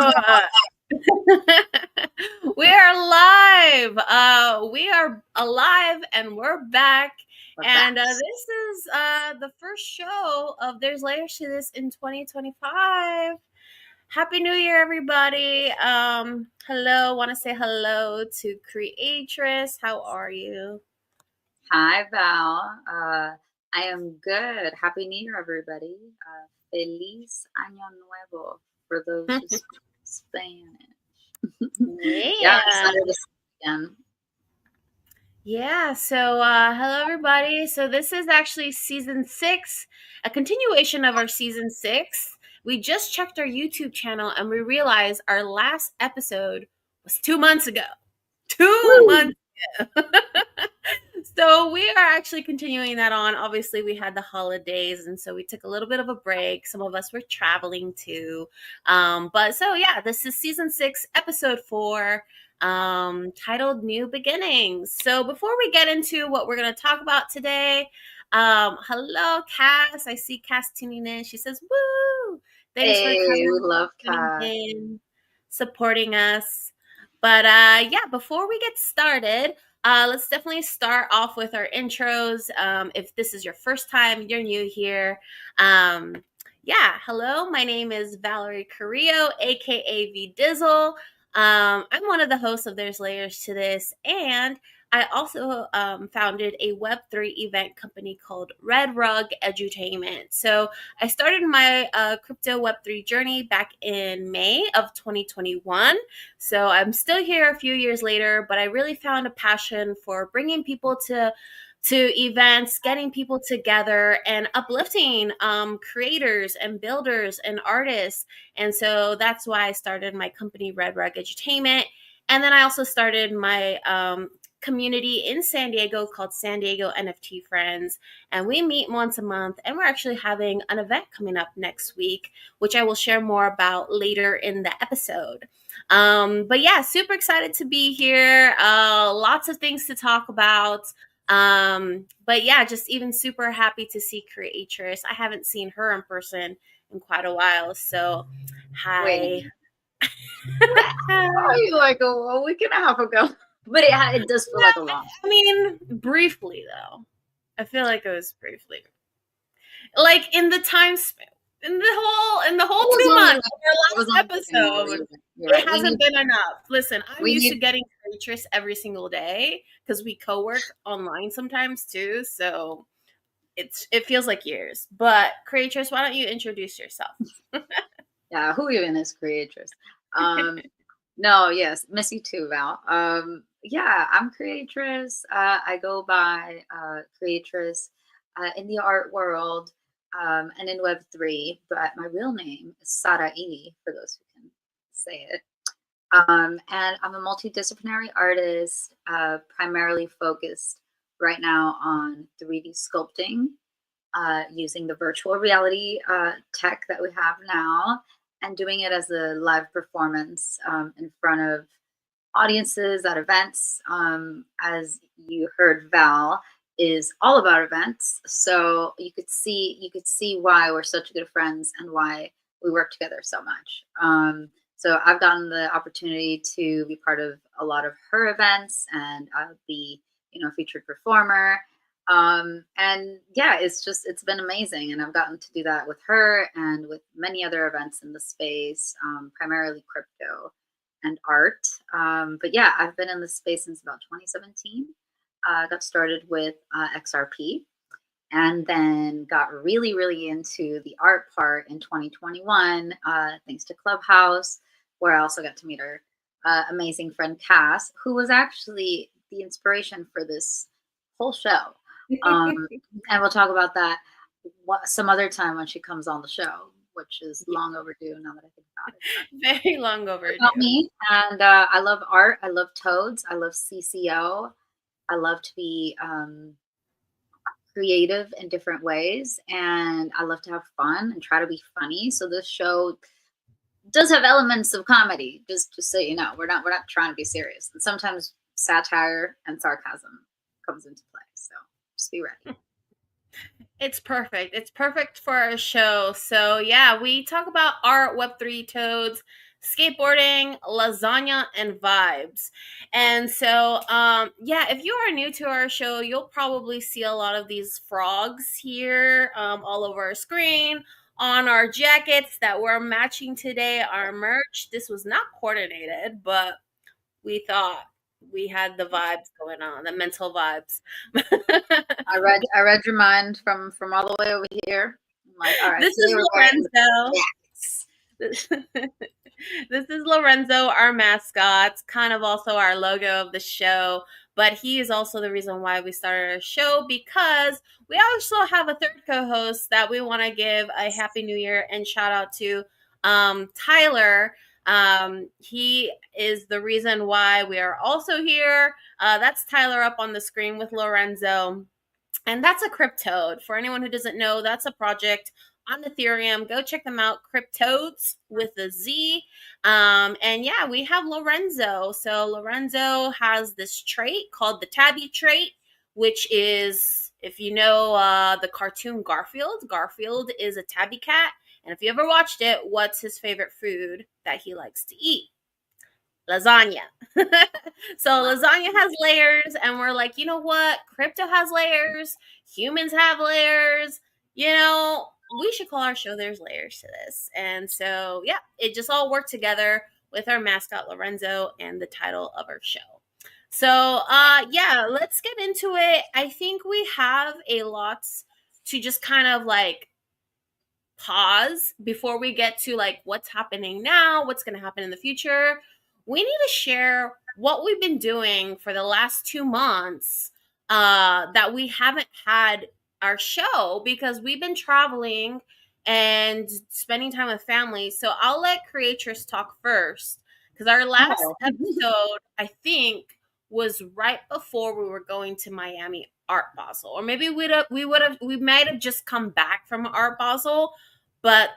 We are live. We are alive and we're back. This is the first show of There's Layers to This in 2025. Happy New Year, everybody. Hello. Want to say hello to Creatress. How are you? Hi, Val. I am good. Happy New Year, everybody. Feliz Año Nuevo for those who speak Spanish. Yeah, I'm Yeah. excited to see you again. Yeah, so hello everybody. So this is actually season 6, a continuation of our season 6. We just checked our YouTube channel and we realized our last episode was 2 months ago. 2 Woo! months ago. So we are actually continuing that on. Obviously, we had the holidays, and so we took a little bit of a break. Some of us were traveling too. But so yeah, this is season 6, episode 4, titled New Beginnings. So before we get into what we're going to talk about today, hello, Cass. I see Cass tuning in. She says, woo! Thanks for Hey, we coming, love tuning Kat. in, supporting us. But yeah, before we get started, let's definitely start off with our intros. If this is your first time, you're new here. Yeah, hello. My name is Valerie Carrillo, aka V Dizzle. I'm one of the hosts of There's Layers to This, and I also founded a Web3 event company called Red Rug Edutainment. So I started my crypto Web3 journey back in May of 2021. So I'm still here a few years later, but I really found a passion for bringing people to events, getting people together, and uplifting creators and builders and artists. And so that's why I started my company, Red Rug Edutainment. And then I also started my community in San Diego called San Diego NFT Friends. And we meet once a month. And we're actually having an event coming up next week, which I will share more about later in the episode. But yeah, super excited to be here. Lots of things to talk about. But yeah, just even super happy to see Creatress. I haven't seen her in person in quite a while. So Wait a hi. minute. Oh, you like a week and a half ago. But it does feel like a long. I mean, briefly though. I feel like it was briefly. Like in the time span. In the whole It was 2 months only of our it was last only episode, you're right. it hasn't been enough. Listen, I'm We used to need getting Creatress every single day because we co-work online sometimes too. So it feels like years. But Creatress, why don't you introduce yourself? yeah, who even is Creatress? Um No, yes, miss you too, Val. Yeah, I'm Creatress. I go by Creatress in the art world and in Web3, but my real name is Sara E, for those who can say it. And I'm a multidisciplinary artist, primarily focused right now on 3D sculpting using the virtual reality tech that we have now and doing it as a live performance in front of audiences at events. As you heard, Val is all about events, so you could see why we're such good friends and why we work together so much. So I've gotten the opportunity to be part of a lot of her events and be, featured performer. And yeah, it's been amazing, and I've gotten to do that with her and with many other events in the space, primarily crypto and art. But yeah, I've been in this space since about 2017. Got started with XRP, and then got really, really into the art part in 2021, thanks to Clubhouse, where I also got to meet our amazing friend Cass, who was actually the inspiration for this whole show. And we'll talk about that some other time when she comes on the show, which is long overdue now that I think about it. Very long About overdue. me, and I love art. I love toads. I love CCO. I love to be creative in different ways, and I love to have fun and try to be funny. So this show does have elements of comedy, just so you know. We're not trying to be serious, and sometimes satire and sarcasm comes into play. So just be ready. It's perfect. It's perfect for our show. So yeah, we talk about art, Web3 toads, skateboarding, lasagna, and vibes. And so, yeah, if you are new to our show, you'll probably see a lot of these frogs here all over our screen, on our jackets that we're matching today, our merch. This was not coordinated, but we thought we had the vibes going on, the mental vibes. I read your mind from all the way over here. I'm like, all right, This today is we're wearing Lorenzo. jackets. This is Lorenzo, our mascot, kind of also our logo of the show. But he is also the reason why we started our show, because we also have a third co host that we want to give a Happy New Year and shout out to, Tyler. He is the reason why we are also here. That's Tyler up on the screen with Lorenzo. And that's a cryptode. For anyone who doesn't know, that's a project on Ethereum. Go check them out. Cryptodes with a Z. And yeah, we have Lorenzo. So Lorenzo has this trait called the tabby trait, which is, if you know the cartoon Garfield, Garfield is a tabby cat. And if you ever watched it, what's his favorite food that he likes to eat? Lasagna. So lasagna has layers, and we're like, you know what? Crypto has layers, humans have layers. We should call our show There's Layers to This. And so, yeah, it just all worked together with our mascot Lorenzo and the title of our show. So, yeah, let's get into it. I think we have a lot to just kind of like pause before we get to like what's happening now, what's going to happen in the future. We need to share what we've been doing for the last 2 months that we haven't had our show, because we've been traveling and spending time with family. So I'll let Creatress talk first, because our last Oh. episode, I think, was right before we were going to Miami Art Basel, or maybe we might have just come back from Art Basel, but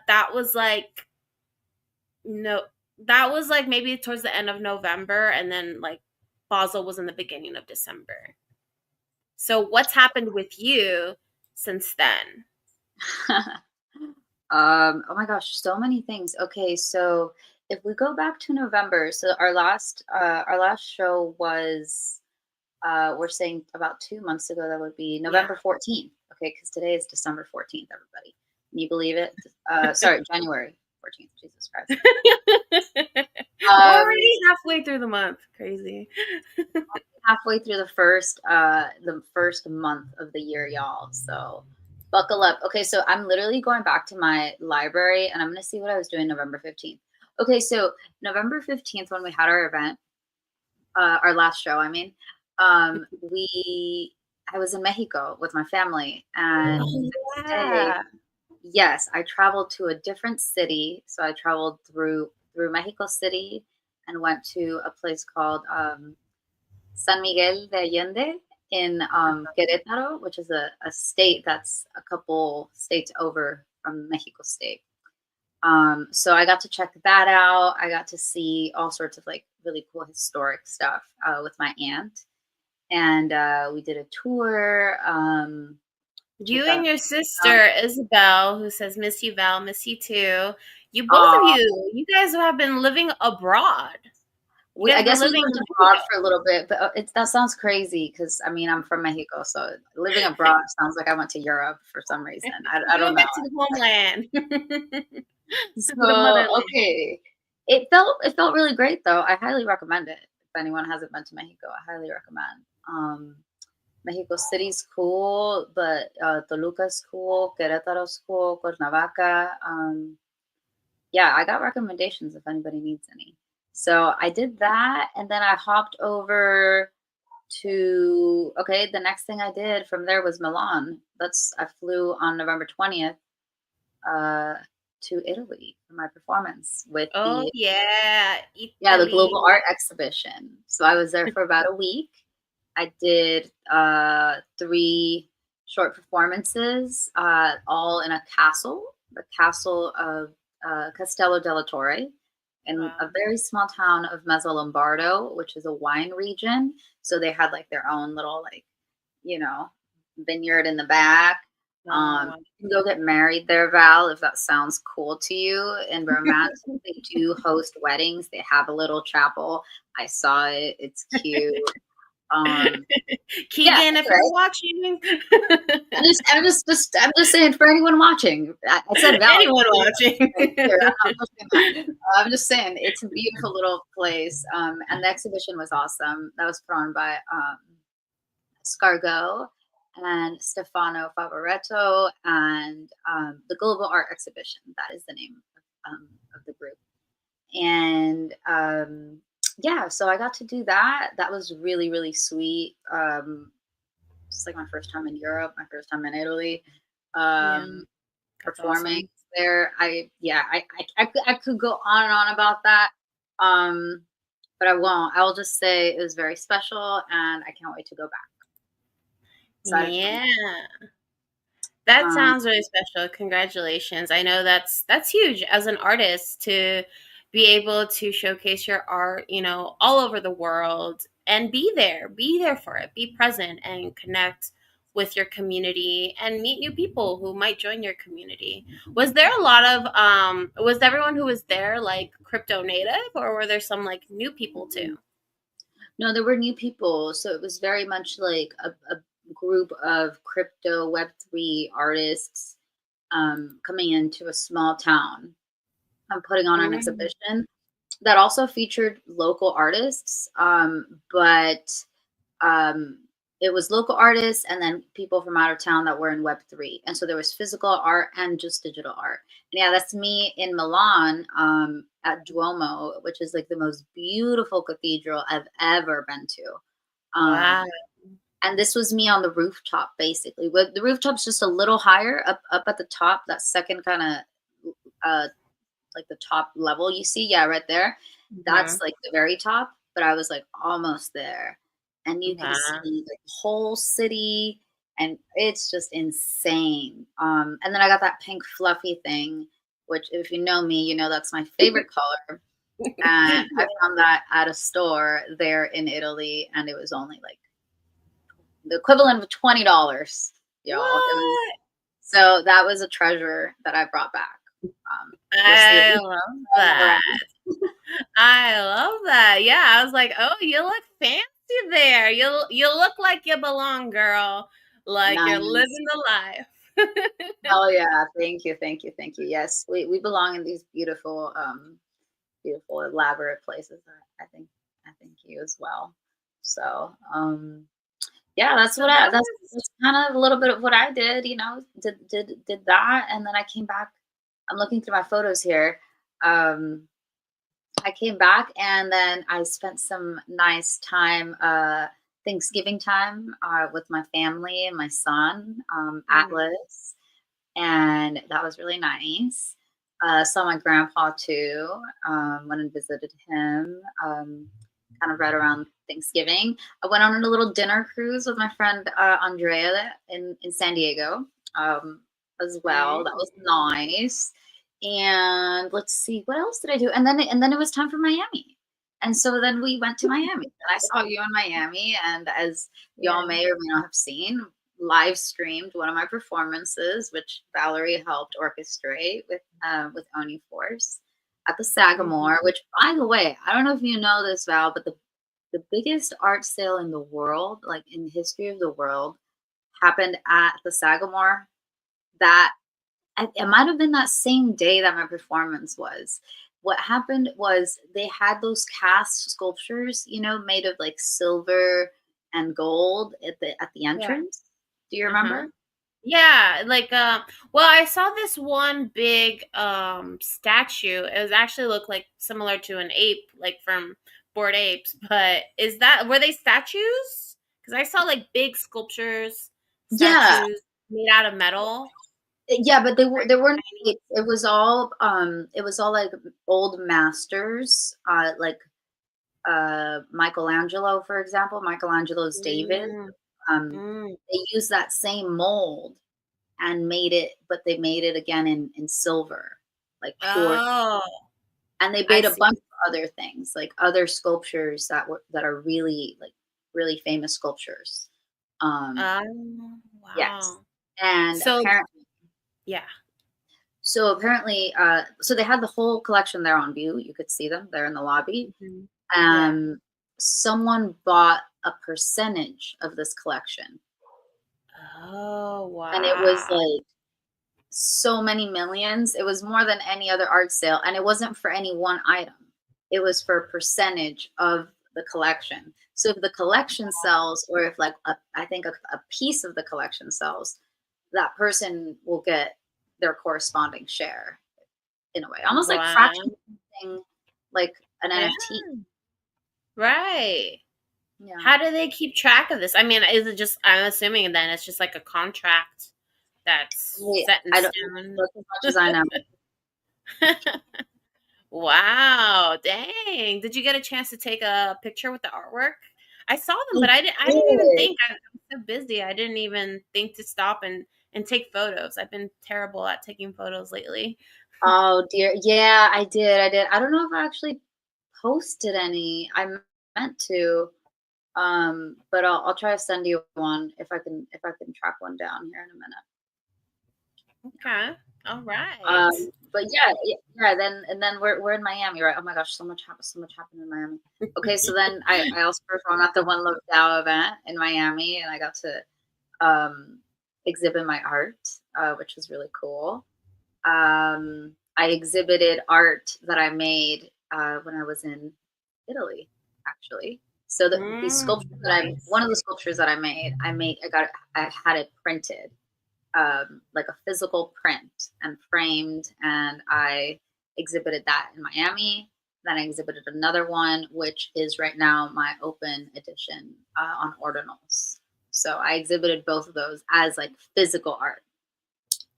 no that was like maybe towards the end of November, and then like Basel was in the beginning of December. So what's happened with you since then? Oh my gosh, so many things. Okay, so if we go back to November, so our last show was we're saying about 2 months ago. That would be Yeah. November 14th. Okay, because today is December 14th, everybody. Can you believe it? Sorry, January 14th. Jesus Christ. We're Um, already halfway through the month. Crazy. halfway through the first month of the year, y'all. So buckle up. Okay, so I'm literally going back to my library and I'm gonna see what I was doing November 15th. Okay, so November 15th, when we had our event, our last show, I mean, we I was in Mexico with my family, and Oh, the next day, yeah. yes, I traveled to a different city. So I traveled through Mexico City and went to a place called San Miguel de Allende in Querétaro, which is a state that's a couple states over from Mexico State. So I got to check that out. I got to see all sorts of like really cool historic stuff with my aunt, and we did a tour. We You got and your sister Isabel, who says miss you, Val, miss you too. You both of uh, you guys have been living abroad. You I guys were guess we living lived in abroad Mexico. for a little bit, but that sounds crazy because I mean I'm from Mexico, so living abroad sounds like I went to Europe for some reason. I You don't went know. back to the homeland. The So motherland. okay, it felt really great though. I highly recommend it. If anyone hasn't been to Mexico, I highly recommend. Mexico City's cool, but Toluca's cool, Querétaro's cool, Cuernavaca. Yeah, I got recommendations if anybody needs any. So I did that, and then I hopped over to okay. The next thing I did from there was Milan. I flew on November 20th uh, to Italy for my performance with Oh the yeah, yeah, the Italy. global art exhibition. So I was there for about a week. I did three short performances, all in a castle, the castle of Castello della Torre, in Wow. a very small town of Mezzo Lombardo, which is a wine region. So they had like their own little like, you know, vineyard in the back. Oh, wow. You can go get married there, Val, if that sounds cool to you. In romance, they do host weddings. They have a little chapel. I saw it. It's cute. Um, yeah, Keegan, if you're anyway, watching, I'm just saying for anyone watching. I said Val. anyone watching. Right here. I'm not pushing that. I'm just saying it's a beautiful little place. And the exhibition was awesome. That was put on by Scargo and Stefano Favoretto and the Global Art Exhibition. That is the name of the group. And yeah, so I got to do that. That was really, really sweet. It's like my first time in Europe, my first time in Italy. Yeah, Um, that's Performing awesome. there. I could go on and on about that. Um, but I won't. I will just say it was very special and I can't wait to go back. Excited for Yeah. more. That Um, sounds really special. Congratulations. I know that's huge as an artist to be able to showcase your art, all over the world and be there. Be there for it. Be present and connect with your community and meet new people who might join your community. Was there a lot of was everyone who was there like crypto native or were there some like new people too? no, there were new people, so it was very much like a group of crypto Web3 artists coming into a small town and putting on an Mm, exhibition that also featured local artists, but um, it was local artists and then people from out of town that were in Web3. And so there was physical art and just digital art. And yeah, that's me in Milan at Duomo, which is like the most beautiful cathedral I've ever been to. wow. And this was me on the rooftop, basically. With the rooftops just a little higher, up at the top, that second kind of like the top level you see, yeah, right there. That's Mhm. like the very top, but I was like almost there. And you can see Wow. the whole city and it's just insane. And then I got that pink fluffy thing, which if you know me, you know that's my favorite color. And I found that at a store there in Italy and it was only like the equivalent of $20, y'all. It was What? so that was a treasure that I brought back. You'll see it I love around. that. I love that. Yeah, I was like, "Oh, you look fancy there. You look like you belong, girl. Like you're Nice. living the life." Oh yeah, thank you, thank you, thank you. Yes, we belong in these beautiful, beautiful, elaborate places. I think you as well. So, yeah, that's So what that I that's was that's kind of a little bit of what I did. Did that, and then I came back. I'm looking through my photos here. Um, I came back and then I spent some nice time, Thanksgiving time, with my family and my son, mm, Atlas, and that was really nice. Saw my grandpa too. Went and visited him. Kind of right around Thanksgiving. I went on a little dinner cruise with my friend Andrea in San Diego as well. That was mm. nice. And let's see, what else did I do? And then it was time for Miami. And so then we went to Miami. And I saw you in Miami. And as y'all Yeah. may or may not have seen, live streamed one of my performances, which Valerie helped orchestrate with Oni Force at the Sagamore. Mhm. Which, by the way, I don't know if you know this, Val, but the biggest art sale in the world, like in the history of the world, happened at the Sagamore. That it might have been that same day that my performance was. What happened was they had those cast sculptures, made of like silver and gold at the Yeah. entrance. Do you Uh-huh. remember? Yeah, like well, I saw this one big statue. It was actually looked like similar to an ape, like from Bored Apes, but is that were they statues? Because I saw like big sculptures, Yeah, statues made out of metal. yeah, but they weren't. Tiny. It was all like old masters, like Michelangelo, for example. Michelangelo's David. Mm, Um, mm. they used that same mold and but they made it again in silver, like pure. Oh, And they I made a see. bunch of other things, like other sculptures that are really like really famous sculptures. Um, Oh, yes, wow. And So yeah. so they had the whole collection there on view. You could see them there in the lobby. Mhm. Yeah. Um, Someone bought a percentage of this collection, Oh, and it was wow. like so many millions. It was more than any other art sale, and it wasn't for any one item. It was for a percentage of the collection. So if the collection sells, or if like I think a piece of the collection sells, that person will get their corresponding share in a way, almost like Wow. fractioning, like an Yeah, NFT. right. Yeah. How do they keep track of this? I mean, is it just, I'm assuming then it's just like a contract that's set in I don't stone? look as much as I know. Wow, dang. Did you get a chance to take a picture with the artwork? I saw them, I but I didn't even did. think. I was so busy. I didn't even think to stop and take photos. I've been terrible at taking photos lately. Oh dear. Yeah, I did. I did. I don't know if I actually posted any. Meant to. But I'll try to send you one if I can track one down here in a minute. Okay. All right. But yeah, yeah. Then we're in Miami, right? Oh my gosh, so much happened in Miami. Okay, so then I also performed at the One Love DAO event in Miami, and I got to exhibit my art, which was really cool. I exhibited art that I made when I was in Italy, actually. So the sculpture that one Nice. of the sculptures that I had it printed, like a physical print and framed, and I exhibited that in Miami. Then I exhibited another one, which is right now my open edition on ordinals. So I exhibited both of those as like physical art,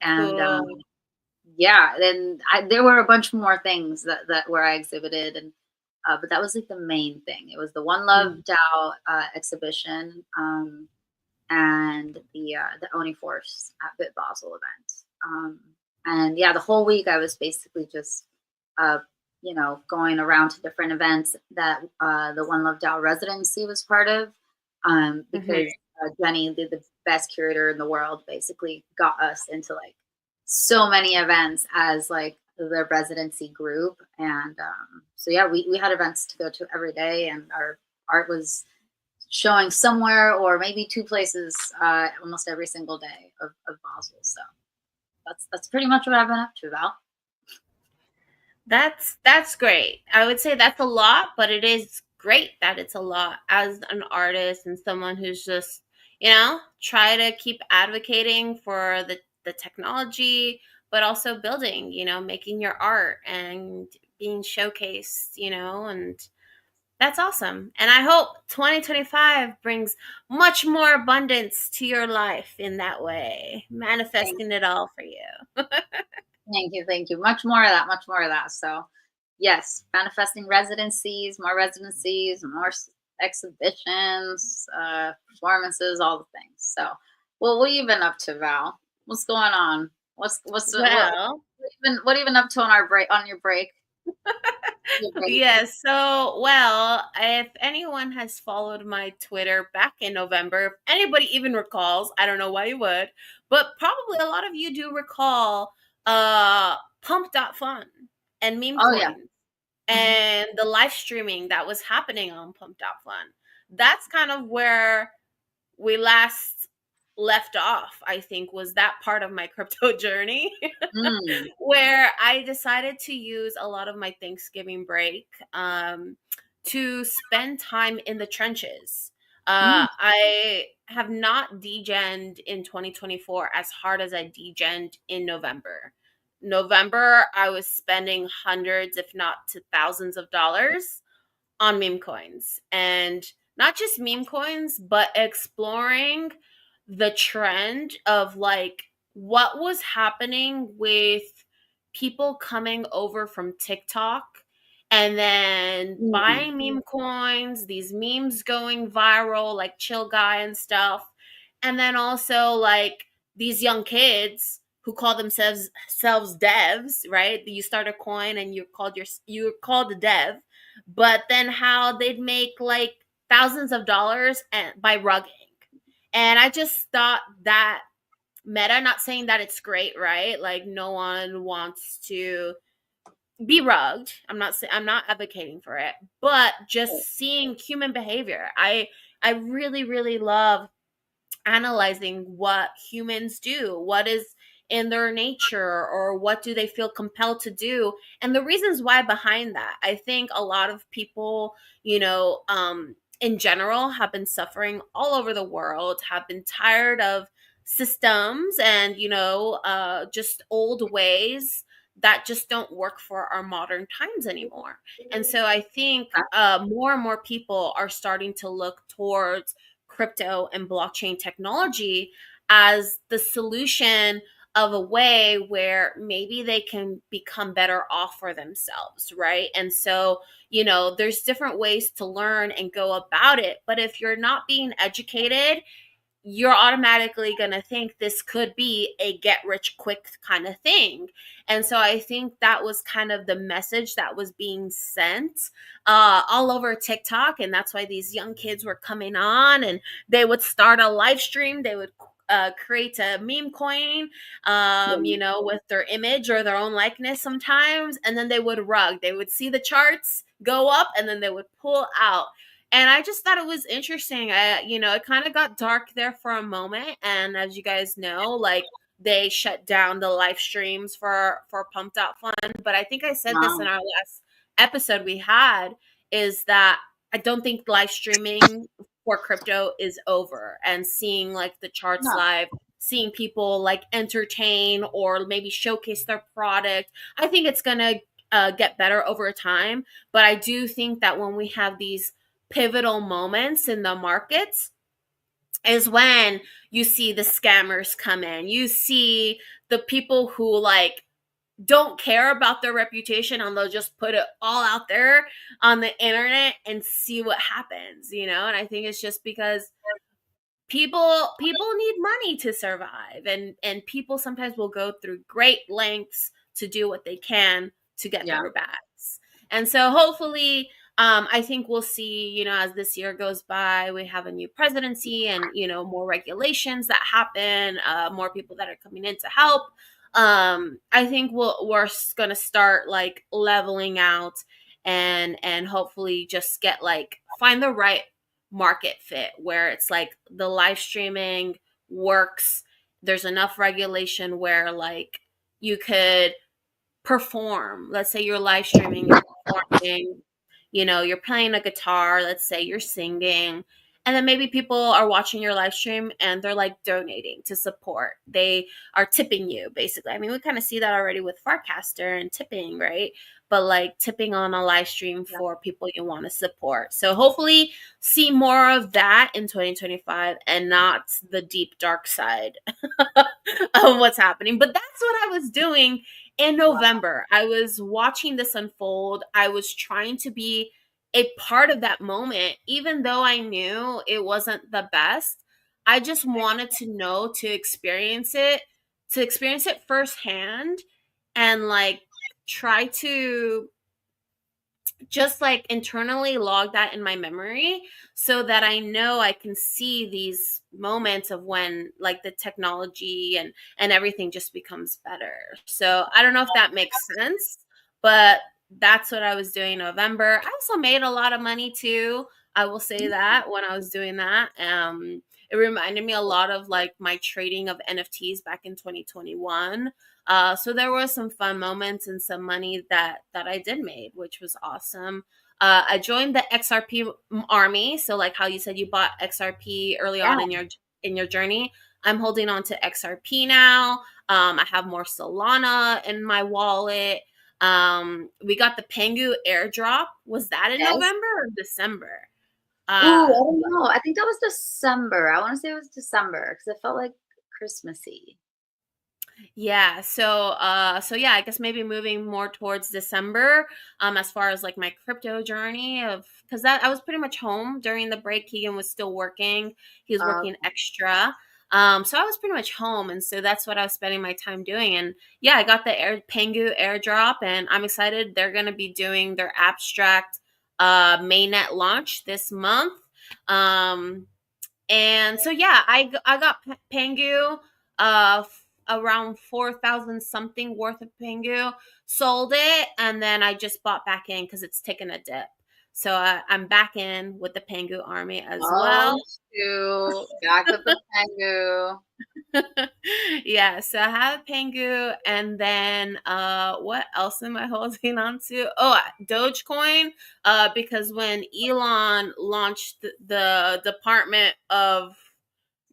and Cool. yeah, then there were a bunch more things that where I exhibited, and but that was like the main thing. It was the One Love Mm. DAO exhibition, and the Oni Force at Bit Basel event. And yeah, the whole week I was basically just uh, going around to different events that the One Love DAO residency was part of, Mhm. because Jenny, the best curator in the world, basically got us into like so many events as like the residency group, and so yeah, we had events to go to every day, and our art was showing somewhere or maybe two places almost every single day of Basel. So that's pretty much what I've been up to, Val. That's great. I would say that's a lot, but it is great that it's a lot as an artist and someone who's just, try to keep advocating for the technology, but also building, making your art and being showcased, and that's awesome. And I hope 2025 brings much more abundance to your life in that way, Thank, manifesting it all for you. thank you. Much more of that. So yes, manifesting residencies, more exhibitions, performances, all the things. So, well, what have you been up to, Val? What's going on? Well, What have you been up to on our break on your break? Your break? yes. So, well, if anyone has followed my Twitter back in November, if anybody even recalls, I don't know why you would, but probably a lot of you do recall Pump.fun and meme Oh yeah. coins Mhm. and the live streaming that was happening on Pump.fun. That's kind of where we last left off, I think, was that part of my crypto journey Mm. where I decided to use a lot of my Thanksgiving break to spend time in the trenches. Mm. I have not degened in 2024 as hard as I degened in November. November, I was spending hundreds, if not to thousands of dollars on meme coins, and not just meme coins but exploring the trend of like what was happening with people coming over from TikTok and then Mm. buying meme coins, these memes going viral like chill guy and stuff, and then also like these young kids who call themselves devs, right? You start a coin and you're called a dev, but then how they'd make like thousands of dollars by rugging. And I just thought that Meta, not saying that it's great, right? Like no one wants to be rugged. I'm not advocating for it, but just seeing human behavior. I really really love analyzing what humans do, what is in their nature, or what do they feel compelled to do, and the reasons why behind that. I think a lot of people, in general, have been suffering all over the world, have been tired of systems and, just old ways that just don't work for our modern times anymore. And so I think more and more people are starting to look towards crypto and blockchain technology as the solution of a way where maybe they can become better off for themselves, right? And so, there's different ways to learn and go about it. But if you're not being educated, you're automatically going to think this could be a get rich quick kind of thing. And so I think that was kind of the message that was being sent all over TikTok. And that's why these young kids were coming on and they would start a live stream. They would create a meme coin, with their image or their own likeness sometimes. And then they would rug. They would see the charts go up and then they would pull out. And I just thought it was interesting. It kind of got dark there for a moment. And as you guys know, like they shut down the live streams for Pumped Out Fun. But I think I said this in Wow. our last episode we had, is that I don't think live streaming for crypto is over. And seeing like the charts No. live, seeing people like entertain or maybe showcase their product, I think it's gonna get better over time. But I do think that when we have these pivotal moments in the markets is when you see the scammers come in. You see the people who like don't care about their reputation and they'll just put it all out there on the internet and see what happens, And I think it's just because people need money to survive, and people sometimes will go through great lengths to do what they can to get Yeah. their bags. And so hopefully, I think we'll see, as this year goes by, we have a new presidency and, more regulations that happen, more people that are coming in to help. I think we're going to start like leveling out and hopefully just get like find the right market fit where it's like the live streaming works. There's enough regulation where like you could perform. Let's say you're live streaming, you're performing, you're playing a guitar, let's say you're singing, and then maybe people are watching your live stream and they're like donating to support. They are tipping you basically. I mean, we kind of see that already with Farcaster and tipping, right? But like tipping on a live stream Yeah. for people you want to support. So hopefully see more of that in 2025 and not the deep dark side of what's happening. But that's what I was doing in Wow. November. I was watching this unfold. I was trying to be a part of that moment, even though I knew it wasn't the best. I just wanted to know, to experience it firsthand and like try to just like internally log that in my memory so that I know I can see these moments of when like the technology and everything just becomes better. So I don't know if that makes sense, but that's what I was doing in November. I also made a lot of money too. I will say that when I was doing that. It reminded me a lot of like my trading of NFTs back in 2021. So there were some fun moments and some money that I did made, which was awesome. I joined the XRP army. So like how you said you bought XRP early on Yeah. in your journey, I'm holding on to XRP now. I have more Solana in my wallet. We got the Pengu airdrop. Was that in Yes. November or December? Ooh, I Uh, don't know. I think that was December. I want to say it was December because it felt like Christmassy. Yeah. So yeah, I guess maybe moving more towards December, as far as like my crypto journey of because that I was pretty much home during the break. Keegan was still working. He was Uh, working extra. So I was pretty much home, and so that's what I was spending my time doing. And yeah, I got the Pengu airdrop, and I'm excited. They're gonna be doing their abstract mainnet launch this month. And so yeah, I got Pengu. around 4,000 something worth of Pengu, sold it, and then I just bought back in because it's taken a dip. So I'm back in with the Pengu army as well. Oh, shoot. Back with the Pengu. Yeah, so I have Pengu, and then what else am I holding on to? Oh, Dogecoin. Because when Elon launched the Department of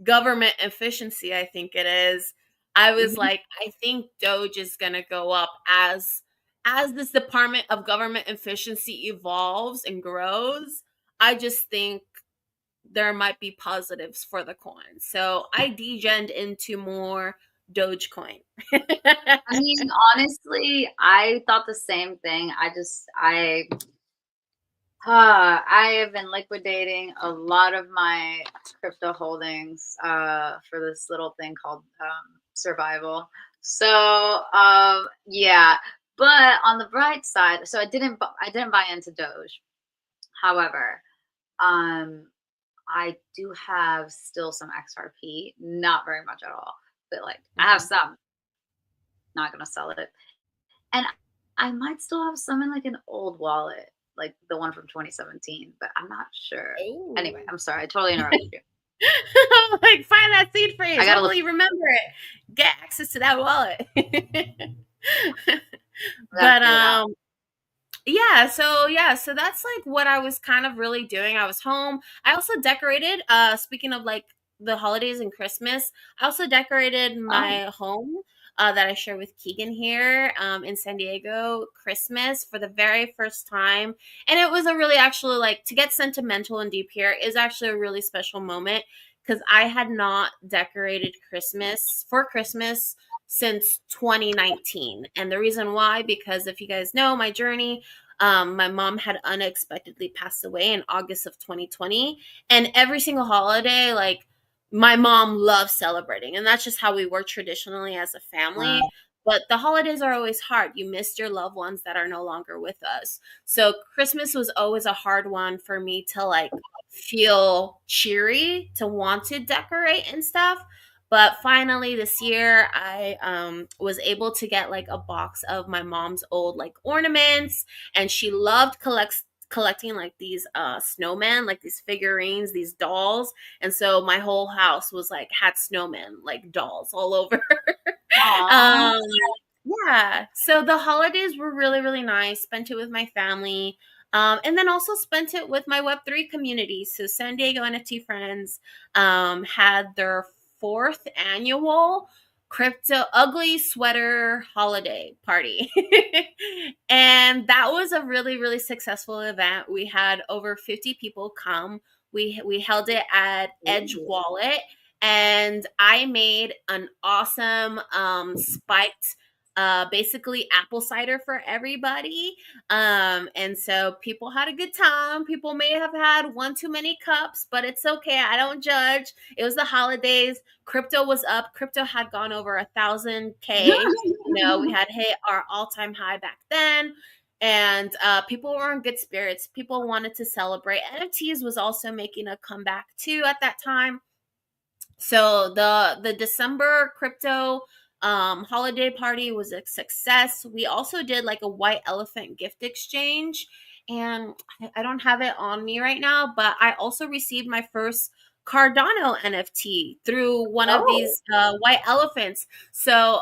Government Efficiency, I think it is, I was Mhm. like, I think Doge is gonna go up as this Department of Government Efficiency evolves and grows. I just think there might be positives for the coin. So I degened into more Dogecoin. I mean, honestly, I thought the same thing. I have been liquidating a lot of my crypto holdings for this little thing called survival. So yeah, but on the bright side, so I didn't buy into Doge. However, um, I do have still some XRP, not very much at all, but like I have Mhm. some. Not gonna sell it. And I might still have some in like an old wallet, like the one from 2017, but I'm not sure. Anyway, Oh. I'm sorry. I totally interrupted you. Like find that seed I phrase. gotta look. Hopefully you remember it. Get access to that wallet. I gotta But figure it out. yeah, so that's like what I was kind of really doing. I was home. I also decorated, speaking of like the holidays and Christmas, I also decorated Oh, my home that I share with Keegan here in San Diego Christmas for the very first time. And it was a really actually like to get sentimental and deep here is actually a really special moment because I had not decorated Christmas for Christmas since 2019. And the reason why, because if you guys know my journey, my mom had unexpectedly passed away in August of 2020. And every single holiday, like my mom loves celebrating. And that's just how we work traditionally as a family. wow. But the holidays are always hard. You missed your loved ones that are no longer with us. So Christmas was always a hard one for me to like feel cheery, to want to decorate and stuff. But finally this year I was able to get like a box of my mom's old like ornaments, and she loved collecting like these snowmen, like these figurines, these dolls. And so my whole house was like had snowmen like dolls all over. Aw. um yeah, so the holidays were really really nice. Spent it with my family, and then also spent it with my Web3 community. So San Diego NFT Friends had their fourth annual crypto ugly sweater holiday party. And that was a really really successful event. We had over 50 people come. We held it at Edge Ooh. Wallet, and I made an awesome spiked basically apple cider for everybody. And so people had a good time. People may have had one too many cups, but it's okay. I don't judge. It was the holidays. Crypto was up. Crypto had gone over 1,000K. We had hit our all-time high back then. And people were in good spirits. People wanted to celebrate. NFTs was also making a comeback too at that time. So the December crypto holiday party was a success. We also did like a white elephant gift exchange, and I don't have it on me right now, but I also received my first Cardano NFT through one of Oh, these white elephants. So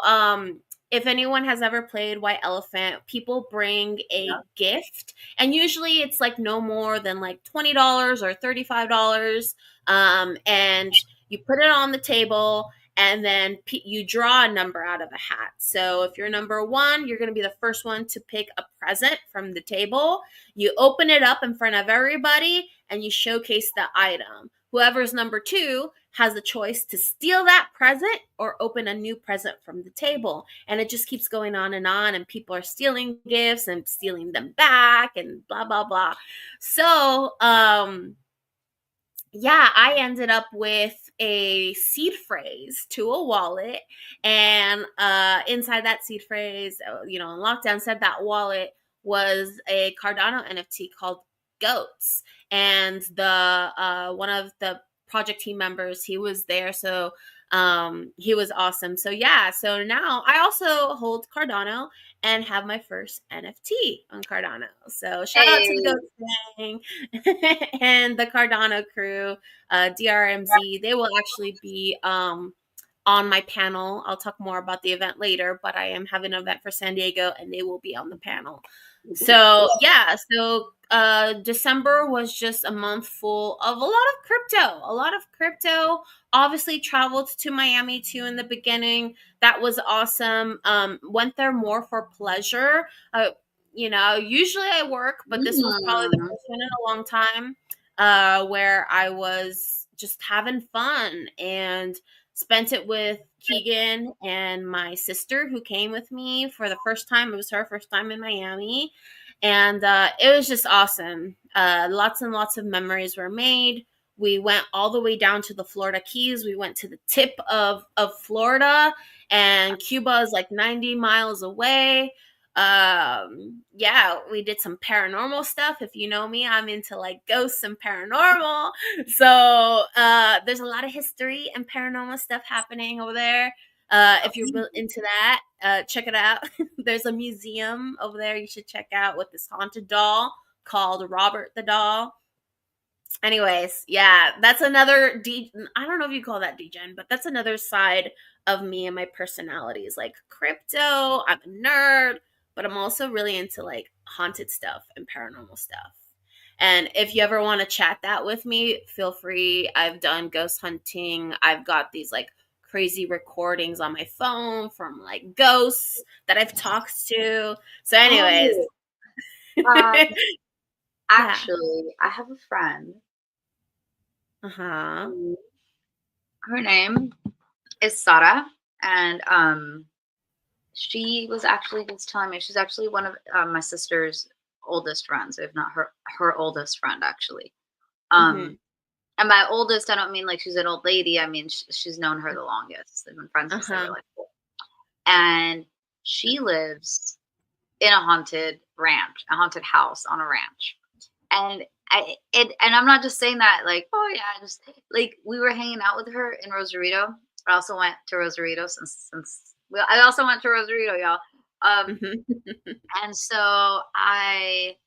if anyone has ever played White Elephant, people bring yeah. a gift, and usually it's like no more than like $20 or $35. And you put it on the table, and then you draw a number out of a hat. So if you're number one, you're going to be the first one to pick a present from the table. You open it up in front of everybody and you showcase the item. Whoever's number two has the choice to steal that present or open a new present from the table. And it just keeps going on, and people are stealing gifts and stealing them back and blah, blah, blah. So, yeah, I ended up with a seed phrase to a wallet, and inside that seed phrase, in lockdown, said that wallet was a Cardano NFT called Goats, and the one of the project team members. He was there, so he was awesome. So yeah, so now I also hold Cardano and have my first NFT on Cardano. So shout out to the Hey. Ghost Gang and the Cardano crew, DRMZ. They will actually be on my panel. I'll talk more about the event later, but I am having an event for San Diego and they will be on the panel. So yeah, so December was just a month full of a lot of crypto. A lot of crypto. Obviously traveled to Miami too in the beginning. That was awesome. Went there more for pleasure. Usually I work, but this was probably the Mm. first one in a long time where I was just having fun and spent it with Keegan and my sister who came with me for the first time. It was her first time in Miami. And it was just awesome. Lots and lots of memories were made. We went all the way down to the Florida Keys. We went to the tip of Florida, and Cuba is like 90 miles away. Yeah, we did some paranormal stuff. If you know me, I'm into like ghosts and paranormal. So there's a lot of history and paranormal stuff happening over there. If you're into that, check it out. There's a museum over there you should check out with this haunted doll called Robert the Doll. Anyways, yeah, that's another I don't know if you call that degen, but that's another side of me and my personality is like crypto. I'm a nerd, but I'm also really into like haunted stuff and paranormal stuff. And if you ever want to chat that with me, feel free. I've done ghost hunting. I've got these like crazy recordings on my phone from like ghosts that I've talked to. So anyways, Oh, uh, yeah. actually, I have a friend. Uh-huh. who- Her name is Sarah, and she was actually just telling me she's actually one of my sister's oldest friends, if not her oldest friend, actually. Um, Mhm. and by oldest, I don't mean like she's an old lady. I mean she's known her the longest. They've been friends since they were Uh-huh. like 4. And she lives in a haunted ranch, a haunted house on a ranch. And and I'm not just saying that like, oh yeah, just like we were hanging out with her in Rosarito. I also went to Rosarito since well, I also went to Rosarito, y'all. Mhm. And so I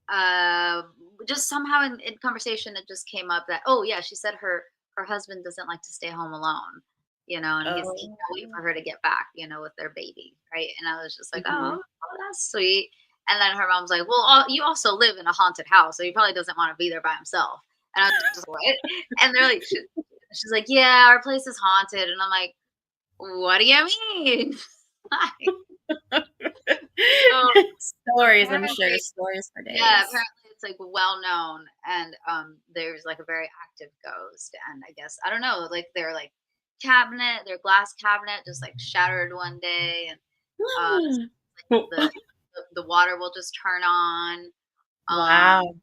uh just somehow in conversation it just came up that, oh yeah, she said her husband doesn't like to stay home alone, and he Oh. can't wait for her to get back, with their baby, right? And I was just like, oh, Mhm. that's sweet. And then her mom's like, well, you also live in a haunted house, so he probably doesn't want to be there by himself. And I was just what? And they're like, she's like, yeah, our place is haunted. And I'm like, what do you mean? Like, so Stories, I'm sure. apparently, Stories for yeah, days. apparently it's like well known, and there's like a very active ghost, and I guess I don't know, like their glass cabinet just like shattered one day, and uh, the the water will just turn on. Wow.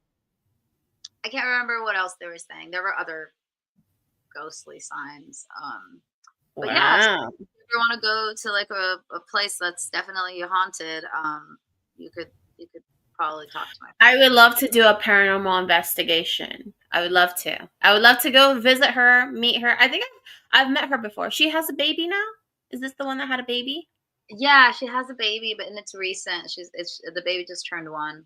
I can't remember what else they were saying. There were other ghostly signs. But yeah, so Wow. if you ever want to go to like a place that's definitely haunted, you could probably talk to my I friend. would love to do a paranormal investigation. I would love to. I would love to go visit her, meet her. I think I've met her before. She has a baby now? Is this the one that had a baby? Yeah, she has a baby, but and it's recent. It's the baby just turned 1.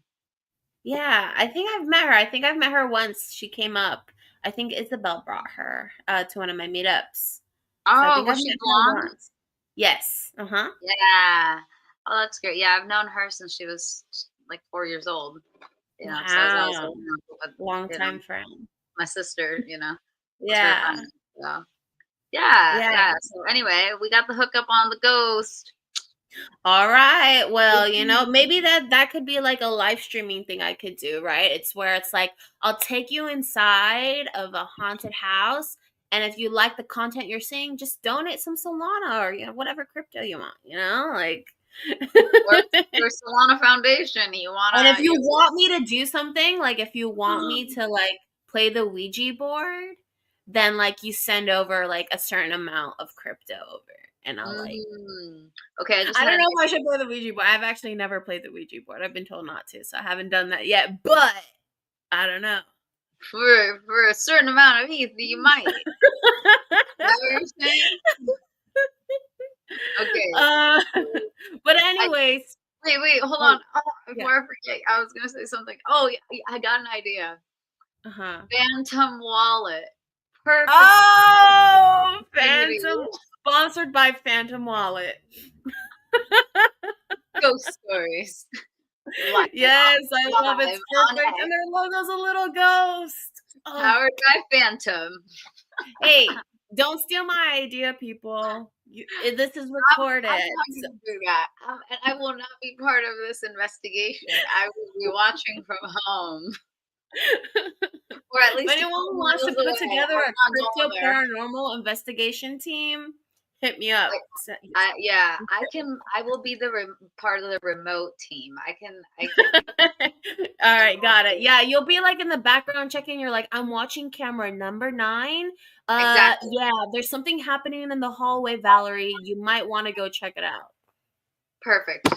Yeah, I think I've met her. I think I've met her once. She came up. I think Isabel brought her to one of my meetups. So I Oh, think was I've she met her blonde? once. Yes. Uh-huh. Yeah. Oh, that's great. Yeah, I've known her since she was like 4 years old. So I was always Wow. hanging out with, Long time friend. my sister. Was her Yeah. friend. So yeah, Yeah. yeah. So anyway, we got the hookup on the ghost. All right. Well, maybe that could be like a live streaming thing I could do, right? It's where it's like I'll take you inside of a haunted house, and if you like the content you're seeing, just donate some Solana or whatever crypto you want, like Or Solana Foundation. You And if wanna you want me to do something, like if you want me you to like play the Ouija board, then like you send over like a certain amount of crypto over and I'll like Okay, I just I had don't an know if I should play the Ouija board. I've actually never played the Ouija board. I've been told not to, so I haven't done that yet. But I don't know. For a certain amount of ETH, you might. Is that what you're saying? Okay. uh, but I anyways, wait, hold oh on. Oh, yeah, before I forget, I was gonna say something. Oh, yeah, I got an idea. uh-huh. Phantom wallet. Perfect Oh, opportunity. Phantom, sponsored by Phantom Wallet. Ghost stories. Live, Yes, I love it. live It's on perfect, X. and their logo's a little ghost. Oh, Powered by Phantom. hey, don't steal my idea, people. This is I'm recorded. not So. gonna do that. And I will not be part of this investigation. I will be watching from home, or at If least a anyone couple who wants to miles put away. together I'm a not crypto going there. paranormal investigation team, hit me up. Like, yeah, I can. I will be the part of the remote team. I can. I can. All right, got it. Yeah, you'll be like in the background checking. You're like, I'm watching camera number 9. Exactly. Yeah, there's something happening in the hallway, Valerie. You might want to go check it out. Perfect.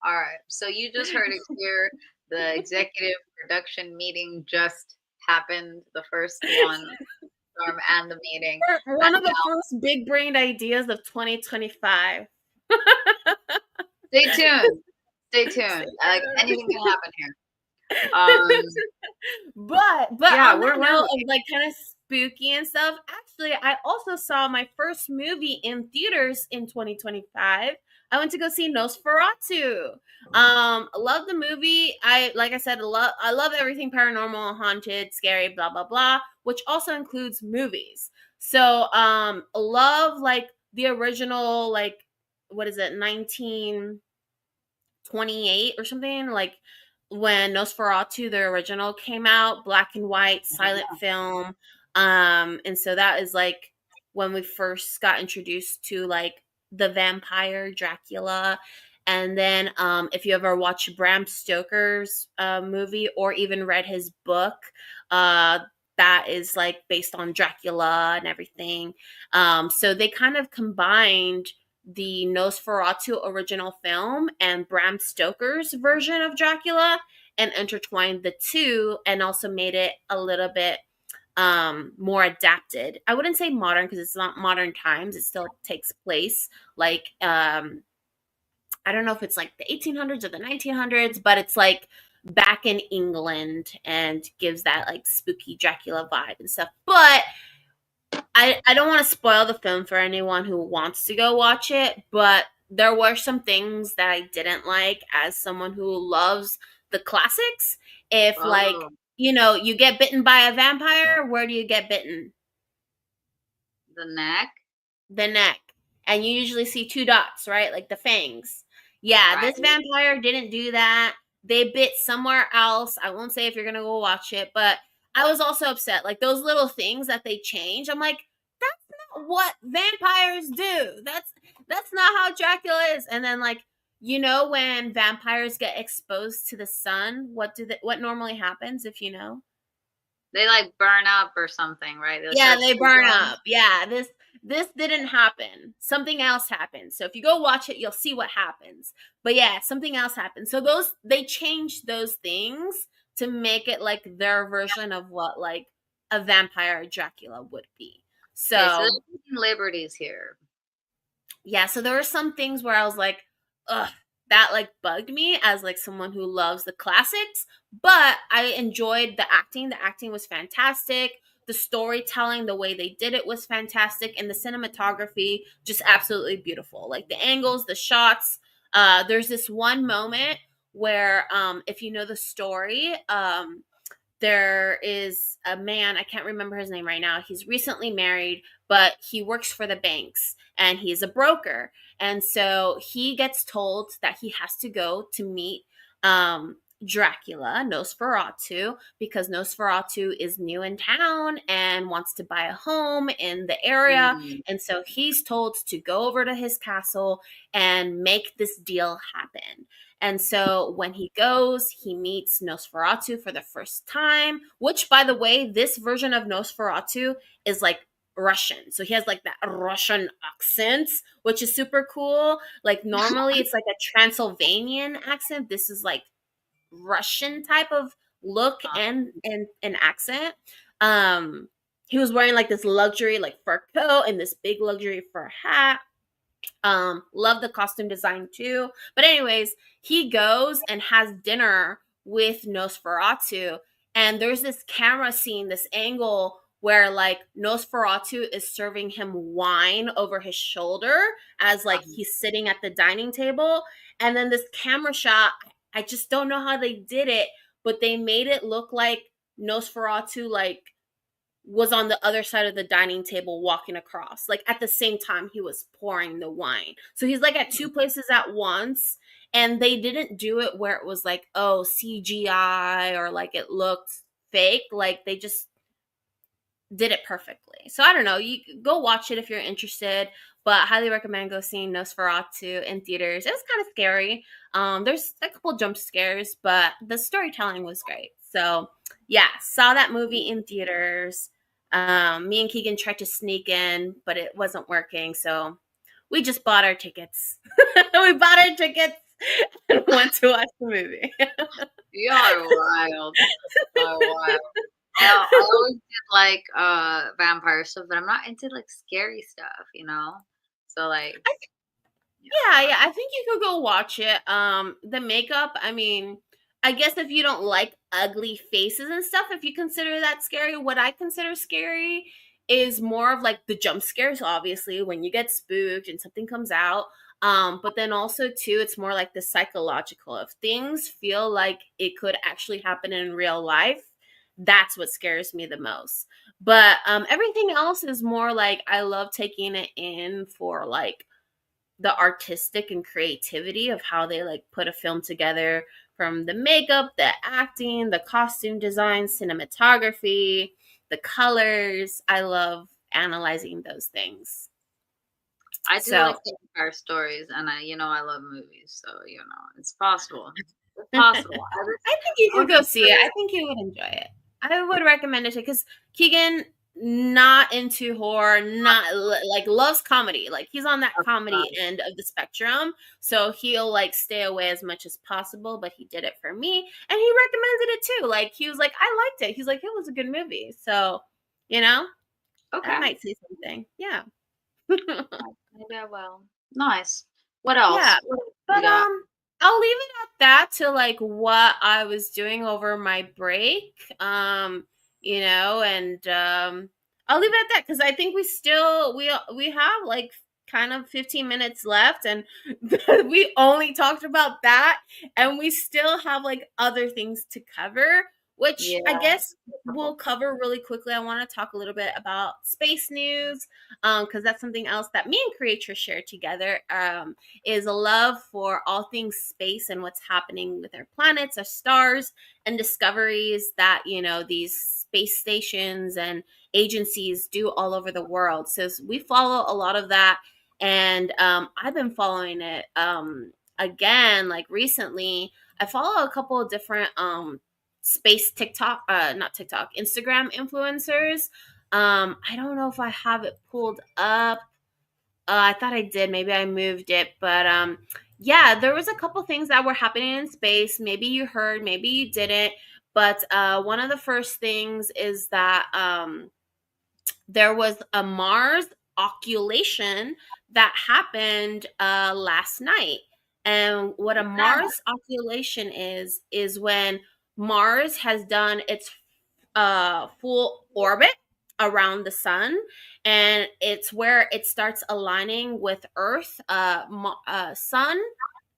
All right. So you just heard it here. The executive production meeting just happened. The first one, storm and the meeting. One And of the first big brained ideas of 2025. stay tuned. Stay tuned. Like anything can happen here. Um. But Yeah. on that Where note were of like kind of spooky and stuff, actually, I also saw my first movie in theaters in 2025. I went to go see Nosferatu. Love the movie. Like I said, I love everything paranormal, haunted, scary, blah blah blah, which also includes movies. So love like the original, like what is it, 1928 or something, like when Nosferatu, the original, came out, black and white, silent we? film. And so that is like when we first got introduced to like the vampire Dracula. And then if you ever watch Bram Stoker's movie or even read his book, uh, that is like based on Dracula and everything. So they kind of combined the Nosferatu original film and Bram Stoker's version of Dracula and intertwined the two and also made it a little bit more adapted. I wouldn't say modern because it's not modern times. It still takes place like I don't know if it's like the 1800s or the 1900s, but it's like back in England and gives that like spooky Dracula vibe and stuff. But I don't want to spoil the film for anyone who wants to go watch it, but there were some things that I didn't like as someone who loves the classics. If like, Oh, you get bitten by a vampire, where do you get bitten? the neck. The neck. And you usually see two dots, right? Like the fangs. Yeah, Right. this vampire didn't do that. They bit somewhere else. I won't say if you're going to go watch it, but I was also upset. Like those little things that they change. I'm like, that's not what vampires do. That's not how Dracula is. And then like, when vampires get exposed to the sun, what normally happens if you know? They like burn up or something, right? They'll Yeah, start they burn sizzling. up. Yeah, this didn't happen. Something else happened. So if you go watch it, you'll see what happens. But yeah, something else happened. So they changed those things to make it like their version of what like a vampire Dracula would be. Okay, so they're So taking liberties here. yeah, so there were some things where I was like, ugh, that like bugged me as like someone who loves the classics, but I enjoyed the acting. The acting was fantastic. The storytelling, the way they did it was fantastic, and the cinematography just absolutely beautiful. Like the angles, the shots. There's this one moment where, if you know the story, there is a man, I can't remember his name right now. He's recently married, but he works for the banks and he's a broker. And so he gets told that he has to go to meet Dracula, Nosferatu, because Nosferatu is new in town and wants to buy a home in the area. Mm. And so he's told to go over to his castle and make this deal happen. And so when he goes, he meets Nosferatu for the first time, which, by the way, this version of Nosferatu is like Russian. So he has like that Russian accent, which is super cool. Like normally it's like a Transylvanian accent. This is like Russian type of look and accent. Um, he was wearing like this luxury like fur coat and this big luxury fur hat. Love the costume design too. But anyways, he goes and has dinner with Nosferatu, and there's this camera scene, this angle where like Nosferatu is serving him wine over his shoulder as like Um, he's sitting at the dining table, and then this camera shot, I just don't know how they did it, but they made it look like Nosferatu like was on the other side of the dining table walking across like at the same time he was pouring the wine, so he's like at two places at once. And they didn't do it where it was like, oh, CGI or like it looked fake. Like they just did it perfectly. So I don't know, you go watch it if you're interested, but highly recommend go seeing Nosferatu in theaters. It was kind of scary. There's a couple jump scares, but the storytelling was great. So yeah, saw that movie in theaters. Me and Keegan tried to sneak in, but it wasn't working, so we just bought our tickets. We bought our tickets and went to watch the movie. you are wild. Oh, wild. I always did like vampire stuff, but I'm not into like scary stuff, you know? So like Yeah, yeah. yeah, I think you could go watch it. The makeup, I mean, I guess if you don't like ugly faces and stuff, if you consider that scary, what I consider scary is more of like the jump scares, obviously, when you get spooked and something comes out. But then also too, it's more like the psychological. If things feel like it could actually happen in real life, that's what scares me the most. But everything else is more like I love taking it in for like the artistic and creativity of how they like put a film together, from the makeup, the acting, the costume design, cinematography, the colors. I love analyzing those things. I do like So vampire stories and I love movies, so it's possible. It's possible. I think you I was could go just see it. I think you would enjoy it. I would recommend it because Keegan not into horror, not like loves comedy. Like he's on that comedy curious. end of the spectrum, so he'll like stay away as much as possible. But he did it for me, and he recommended it too. Like he was like, I liked it. He's like, it was a good movie. So, you know, that Okay. might say something. Yeah. Maybe I will. Nice. What Yeah, else? What else you but, got? I'll leave it at that to, like, what I was doing over my break, and, I'll leave it at that because I think we have, like, kind of 15 minutes left, and we only talked about that, and we still have, like, other things to cover, which I Yeah. guess A we'll couple. cover really quickly. I wanna talk a little bit about space news, because that's something else that me and Creator share together, is a love for all things space and what's happening with our planets, our stars, and discoveries that, these space stations and agencies do all over the world. So we follow a lot of that. And I've been following it again, like recently. I follow a couple of different space TikTok, not TikTok, Instagram influencers. I don't know if I have it pulled up. I thought I did. Maybe I moved it, but yeah, there was a couple things that were happening in space. Maybe you heard, maybe you didn't. But one of the first things is that there was a Mars occultation that happened last night. And what a Yeah. Mars occultation is when Mars has done its full orbit around the sun, and it's where it starts aligning with Earth. Sun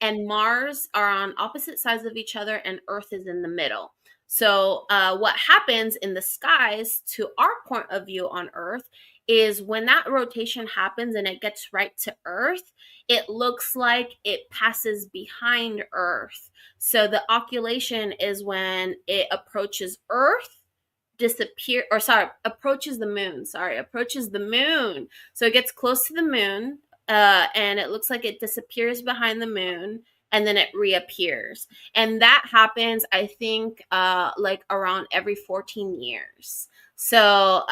and Mars are on opposite sides of each other, and Earth is in the middle. So, what happens in the skies to our point of view on Earth is when that rotation happens and it gets right to Earth, it looks like it passes behind Earth. So, the occultation is when it approaches Earth, approaches the moon, approaches the moon, so it gets close to the moon, and it looks like it disappears behind the moon, and then it reappears, and that happens, I think, like around every 14 years. So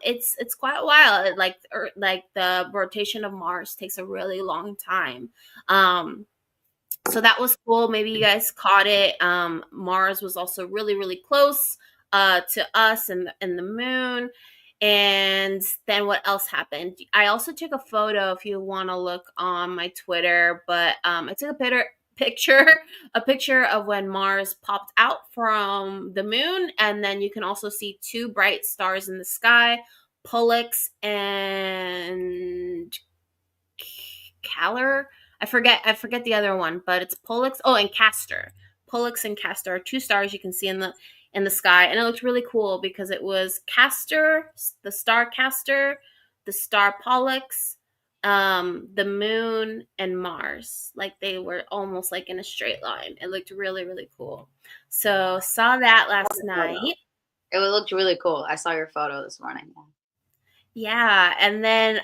it's quite a while. Like the rotation of Mars takes a really long time. um So that was cool. Maybe you guys caught it. Mars was also really, really close to us and the moon. And then what else happened? I also took a photo if you want to look on my Twitter, but I took picture a picture of when Mars popped out from the moon, and then you can also see two bright stars in the sky, Pollux and Caller. I forget the other one, but it's Pollux. Oh, and Castor. Pollux and Castor are two stars you can see in the sky, and it looked really cool because it was Castor, the star Castor, the star Pollux, the moon, and Mars. Like they were almost like in a straight line. It looked really, really cool. So saw that last night. It looked really cool. I saw your photo this morning. Yeah, and then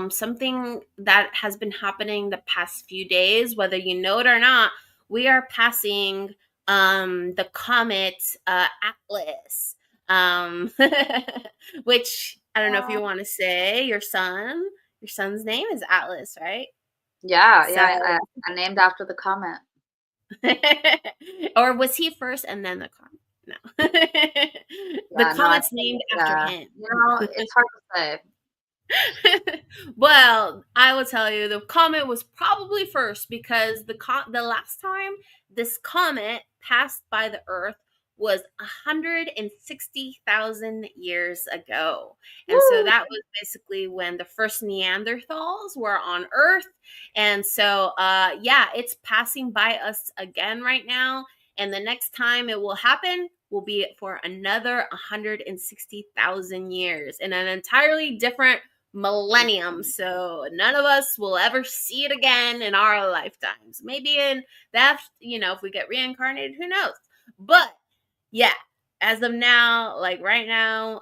something that has been happening the past few days, whether you know it or not, we are passing the comet Atlas, um, which I don't know if you want to say your son's name is Atlas, right? Yeah, So, yeah. I named after the comet. or was he first and then the comet? No, the Yeah, no, comet's named after yeah. him. It's hard to say. Well, I will tell you the comet was probably first because the last time this comet passed by the Earth was 160,000 years ago. And so Woo! that was basically when the first Neanderthals were on Earth. And so yeah, it's passing by us again right now. And the next time it will happen will be for another 160,000 years in an entirely different millennium. So none of us will ever see it again in our lifetimes. Maybe in that, if we get reincarnated, who knows? But yeah, as of now, like right now,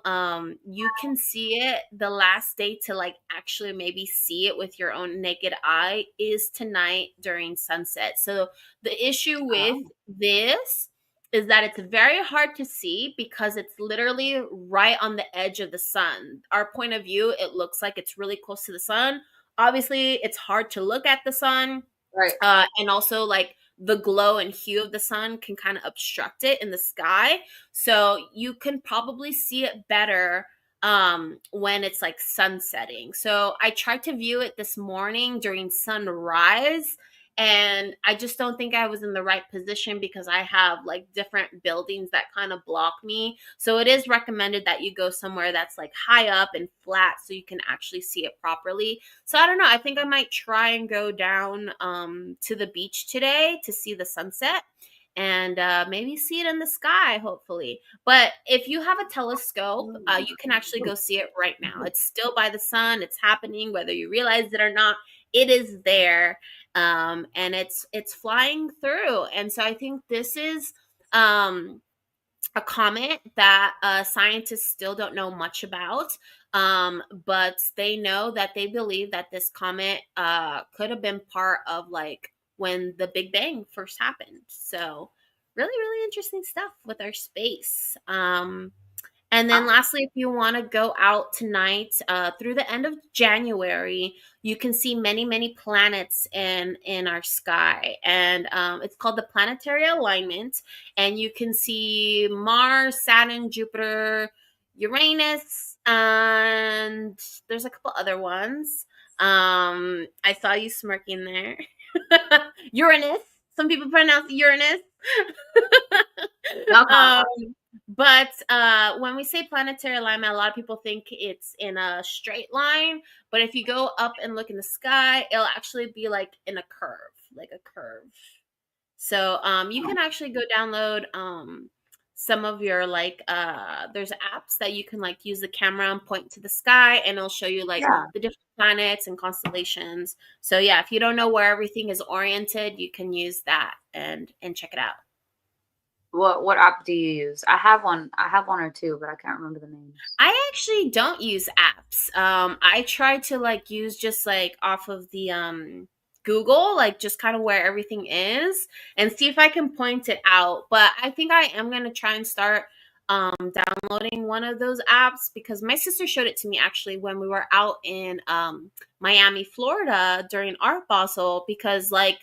you can see it. The last day to like actually maybe see it with your own naked eye is tonight during sunset. So the issue with Oh, this is that it's very hard to see because it's literally right on the edge of the sun. Our point of view, it looks like it's really close to the sun. Obviously, it's hard to look at the sun, right. and also like the glow and hue of the sun can kind of obstruct it in the sky. So you can probably see it better when it's like sunsetting. So I tried to view it this morning during sunrise, and I just don't think I was in the right position because I have like different buildings that kind of block me. So it is recommended that you go somewhere that's like high up and flat so you can actually see it properly. So I don't know. I think I might try and go down to the beach today to see the sunset and maybe see it in the sky, hopefully. But if you have a telescope, you can actually go see it right now. It's still by the sun. It's happening, whether you realize it or not. It is there, and it's flying through. And so I think this is um, a comet that scientists still don't know much about. But they know that they believe that this comet could have been part of like when the Big Bang first happened. So, really, really interesting stuff with our space. And then lastly, if you want to go out tonight through the end of January, you can see many, many planets in our sky. And it's called the planetary alignment. And you can see Mars, Saturn, Jupiter, Uranus, and there's a couple other ones. I saw you smirking there. Uranus. Some people pronounce Uranus. No comment. um, but when we say planetary alignment, a lot of people think it's in a straight line. But if you go up and look in the sky, it'll actually be like in a curve, like a curve. So you can actually go download some of your like there's apps that you can like use the camera and point to the sky, and it'll show you like Yeah. the different planets and constellations. So yeah, if you don't know where everything is oriented, you can use that and check it out. What app do you use? I have one. I have one or two, but I can't remember the names. I actually don't use apps. I try to like use just like off of the Google, like just kind of where everything is and see if I can point it out. But I think I am gonna try and start downloading one of those apps because my sister showed it to me actually when we were out in Miami, Florida during Art Basel because like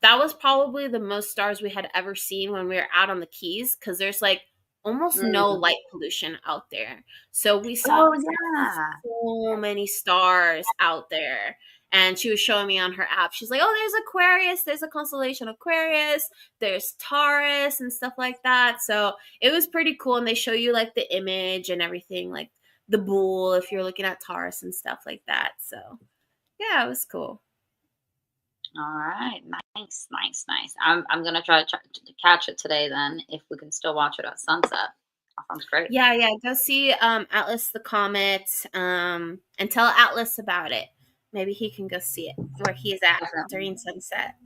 that was probably the most stars we had ever seen when we were out on the Keys, because there's like almost no Mm. light pollution out there. So we saw Oh yeah. so many stars out there. And she was showing me on her app. She's like, "Oh, there's Aquarius. There's a constellation Aquarius. There's Taurus and stuff like that." So it was pretty cool. And they show you like the image and everything, like the bull if you're looking at Taurus and stuff like that. So yeah, it was cool. All right. Nice, nice, nice. I'm gonna try to catch it today then, if we can still watch it at sunset. That sounds great. Yeah, yeah. Go see Atlas the Comet, and tell Atlas about it. Maybe he can go see it where he's at Definitely. during sunset.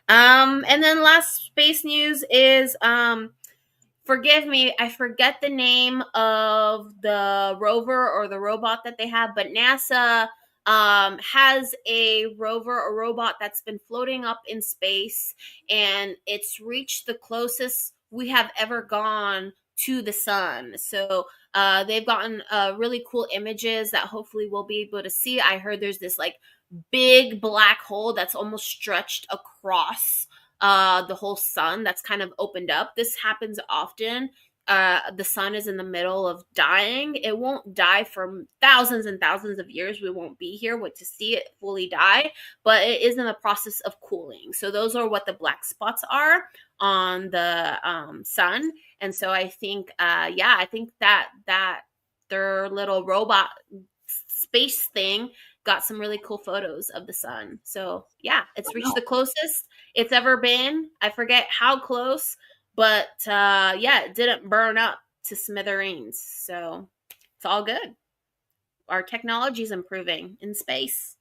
And then last space news is forgive me, I forget the name of the rover or the robot that they have, but NASA has a rover or robot that's been floating up in space, and it's reached the closest we have ever gone to the sun. So they've gotten really cool images that hopefully we'll be able to see. I heard there's this like big black hole that's almost stretched across the whole sun that's kind of opened up. This happens often. The sun is in the middle of dying. It won't die for thousands and thousands of years. We won't be here to see it fully die, but it is in the process of cooling. So those are what the black spots are on the sun. And so I think, yeah, I think that their little robot space thing got some really cool photos of the sun. So yeah, it's reached Wow. the closest it's ever been. I forget how close, but yeah, it didn't burn up to smithereens. So it's all good. Our technology is improving in space.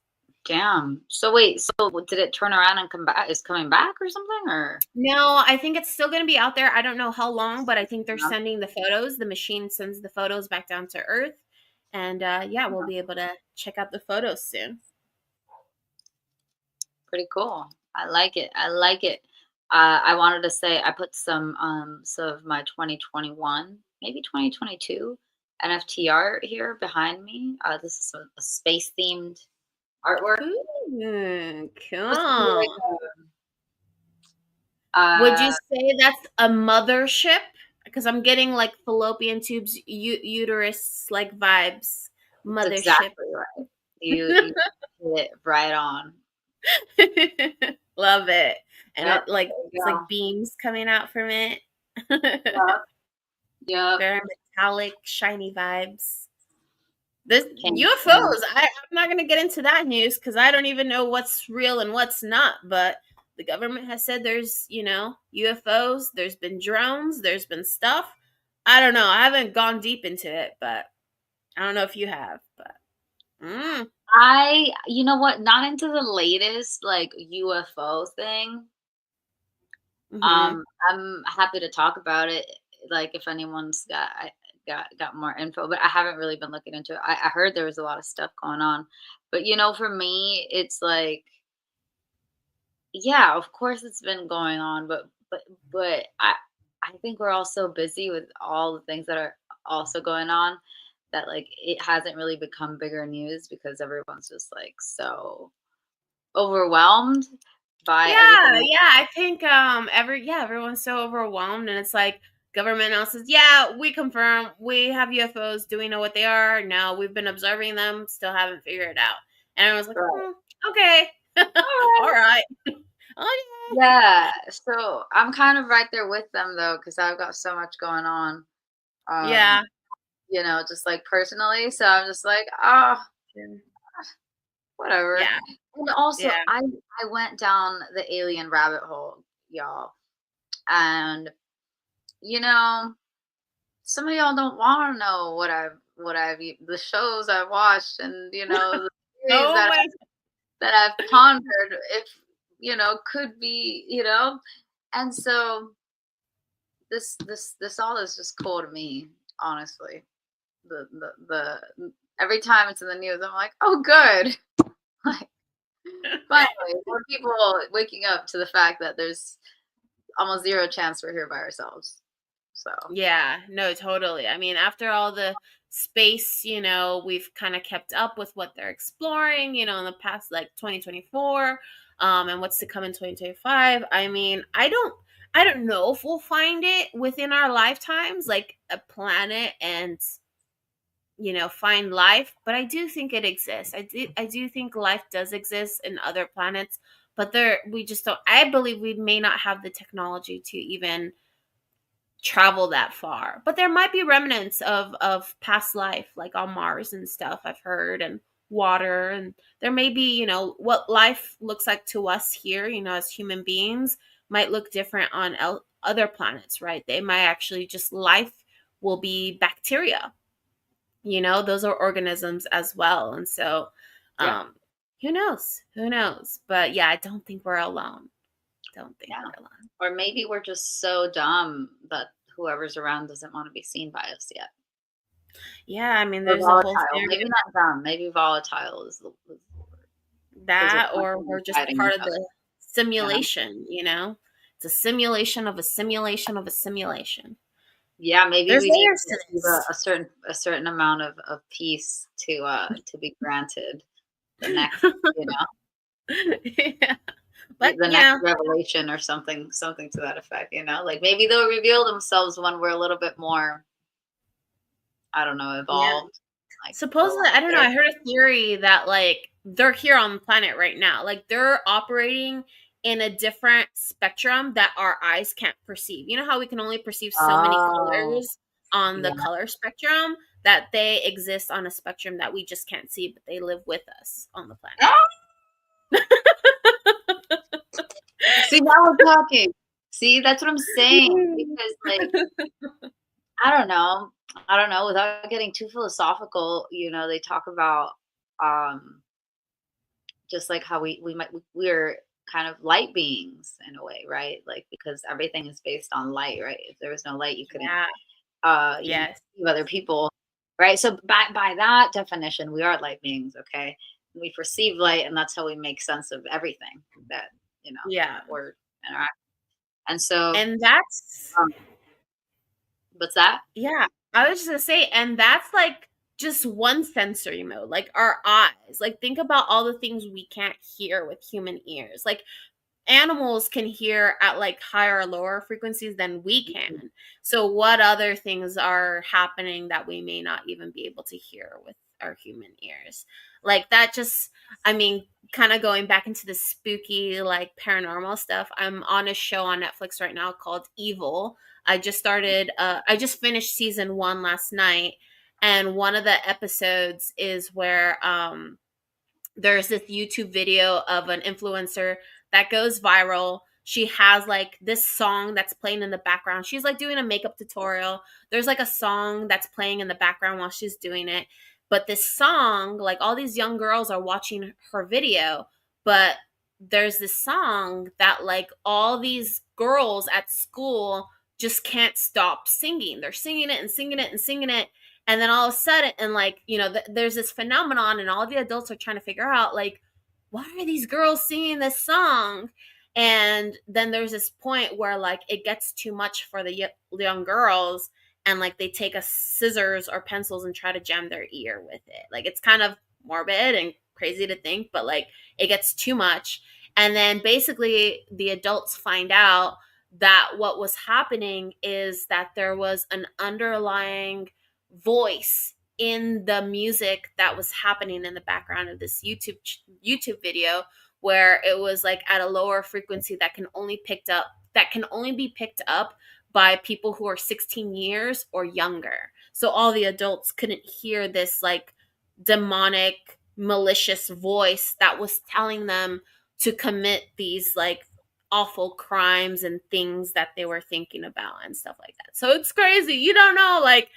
Damn. So wait, so did it turn around and come back? Is coming back or something? Or No, I think it's still going to be out there. I don't know how long, but I think they're no? sending the photos. The machine sends the photos back down to Earth. And yeah, we'll No. be able to check out the photos soon. Pretty cool. I like it. I like it. I wanted to say I put some of my 2021, maybe 2022 NFT art here behind me. This is a space themed artwork. Ooh, Supposed to be cool. like Would you a, say that's a mothership? Because I'm getting like fallopian tubes, uterus like vibes. it's Mothership. exactly right. You hit it right on. Love it. And Yep. it like There you it's go. like beams coming out from it. Yep. Yep. Very metallic, shiny vibes. This Can't stand. UFOs, I'm not gonna get into that news because I don't even know what's real and what's not, but the government has said there's, UFOs, there's been drones, there's been stuff. I don't know. I haven't gone deep into it, but I don't know if you have, but You know what? Not into the latest like UFO thing. mm-hmm. I'm happy to talk about it, like, if anyone's got more info, but I haven't really been looking into it. I heard there was a lot of stuff going on, but, for me, it's like, yeah, of course it's been going on, but I think we're all so busy with all the things that are also going on that, like, it hasn't really become bigger news because everyone's just, like, so overwhelmed by everything Yeah, that's yeah. I think everyone's so overwhelmed, and it's like government announces, yeah, we confirm we have UFOs. Do we know what they are? No, we've been observing them, still haven't figured it out. And everyone's like, right. okay, all Alright. right, okay. Yeah, so I'm kind of right there with them though, because I've got so much going on, um, Yeah, just like personally. So I'm just like, oh, whatever. yeah, And also, yeah. I went down the alien rabbit hole, y'all, and you know, some of y'all don't want to know the shows I've watched, and the theories Oh my, that I've pondered if could be and so this all is just cool to me, honestly. The every time it's in the news, I'm like, oh, good. Like, finally, more people waking up to the fact that there's almost zero chance we're here by ourselves. So yeah, no, totally. I mean, after all the space, we've kind of kept up with what they're exploring, in the past, like 2024, and what's to come in 2025. I mean, I don't know if we'll find it within our lifetimes, like a planet and find life, but I do think it exists. I do think life does exist in other planets, but we just don't. I believe we may not have the technology to even travel that far, but there might be remnants of past life, like on Mars and stuff, I've heard, and water, and there may be, what life looks like to us here, as human beings, might look different on other planets, right? They might actually just life will be bacteria, those are organisms as well. And so, Yeah. um who knows, but yeah, I don't think we're alone. Don't think Yeah. we're alone. Or maybe we're just so dumb that whoever's around doesn't want to be seen by us yet. Yeah, I mean, Or there's a whole volatile. theory Maybe of not dumb. Maybe volatile is the word. Because we're that, or constantly we're just fighting part each of other. the You know? simulation. It's a simulation of a simulation of a simulation. Yeah, maybe There's we need layers to to achieve this. a certain amount of peace to be granted the next, Yeah, the but the next revelation or something to that effect, Like maybe they'll reveal themselves when we're a little bit more, I don't know, yeah. evolved, like for Supposedly, lack I of don't know, better I heard a theory that, like, they're here on the planet right now. Like, they're operating in a different spectrum that our eyes can't perceive. You know how we can only perceive so many Oh, colors on the yeah. color spectrum? That they exist on a spectrum that we just can't see, but they live with us on the planet. Ah! See, now we're talking. See, that's what I'm saying, because, like, I don't know. I don't know, without getting too philosophical, they talk about, um, just like how we're kind of light beings in a way, right? Like, because everything is based on light, right? If there was no light, you couldn't, Yeah. Yes. perceive other people, right? So by that definition, we are light beings, okay? We perceive light, and that's how we make sense of everything that, Yeah. we're interact and so, And that's um, what's that? Yeah, I was just gonna say, and that's like just one sensory mode, like our eyes. Like, think about all the things we can't hear with human ears. Like, animals can hear at like higher or lower frequencies than we can. So what other things are happening that we may not even be able to hear with our human ears? Like, that just, I mean, kind of going back into the spooky, like, paranormal stuff. I'm on a show on Netflix right now called Evil. I just finished season 1 last night, and one of the episodes is where there's this YouTube video of an influencer that goes viral. She has like this song that's playing in the background. She's like doing a makeup tutorial. There's like a song that's playing in the background while she's doing it. But this song, like, all these young girls are watching her video, but there's this song that, like, all these girls at school just can't stop singing. They're singing it and singing it and singing it, and then all of a sudden, and like, there's this phenomenon, and all the adults are trying to figure out, like, why are these girls singing this song? And then there's this point where, like, it gets too much for the young girls, and like they take a scissors or pencils and try to jam their ear with it. Like, it's kind of morbid and crazy to think, but like, it gets too much. And then basically the adults find out that what was happening is that there was an underlying voice in the music that was happening in the background of this YouTube video, where it was like at a lower frequency that can only be picked up by people who are 16 years or younger. So all the adults couldn't hear this, like, demonic, malicious voice that was telling them to commit these, like, awful crimes and things that they were thinking about and stuff like that. So it's crazy. You don't know, like,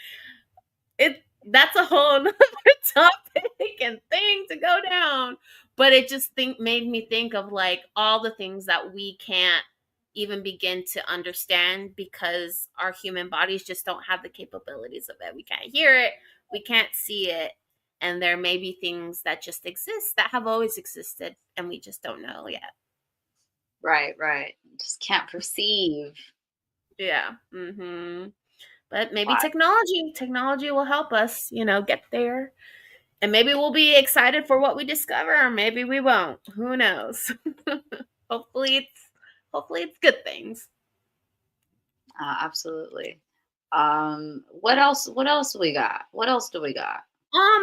that's a whole nother topic and thing to go down. But it just made me think of, like, all the things that we can't even begin to understand because our human bodies just don't have the capabilities of it. We can't hear it, we can't see it, and there may be things that just exist that have always existed and we just don't know yet. Right, right. Just can't perceive. Yeah. Mhm. But maybe Why? technology will help us, get there. And maybe we'll be excited for what we discover, or maybe we won't. Who knows? hopefully it's hopefully it's good things. Absolutely. What else? What else we got? What else do we got?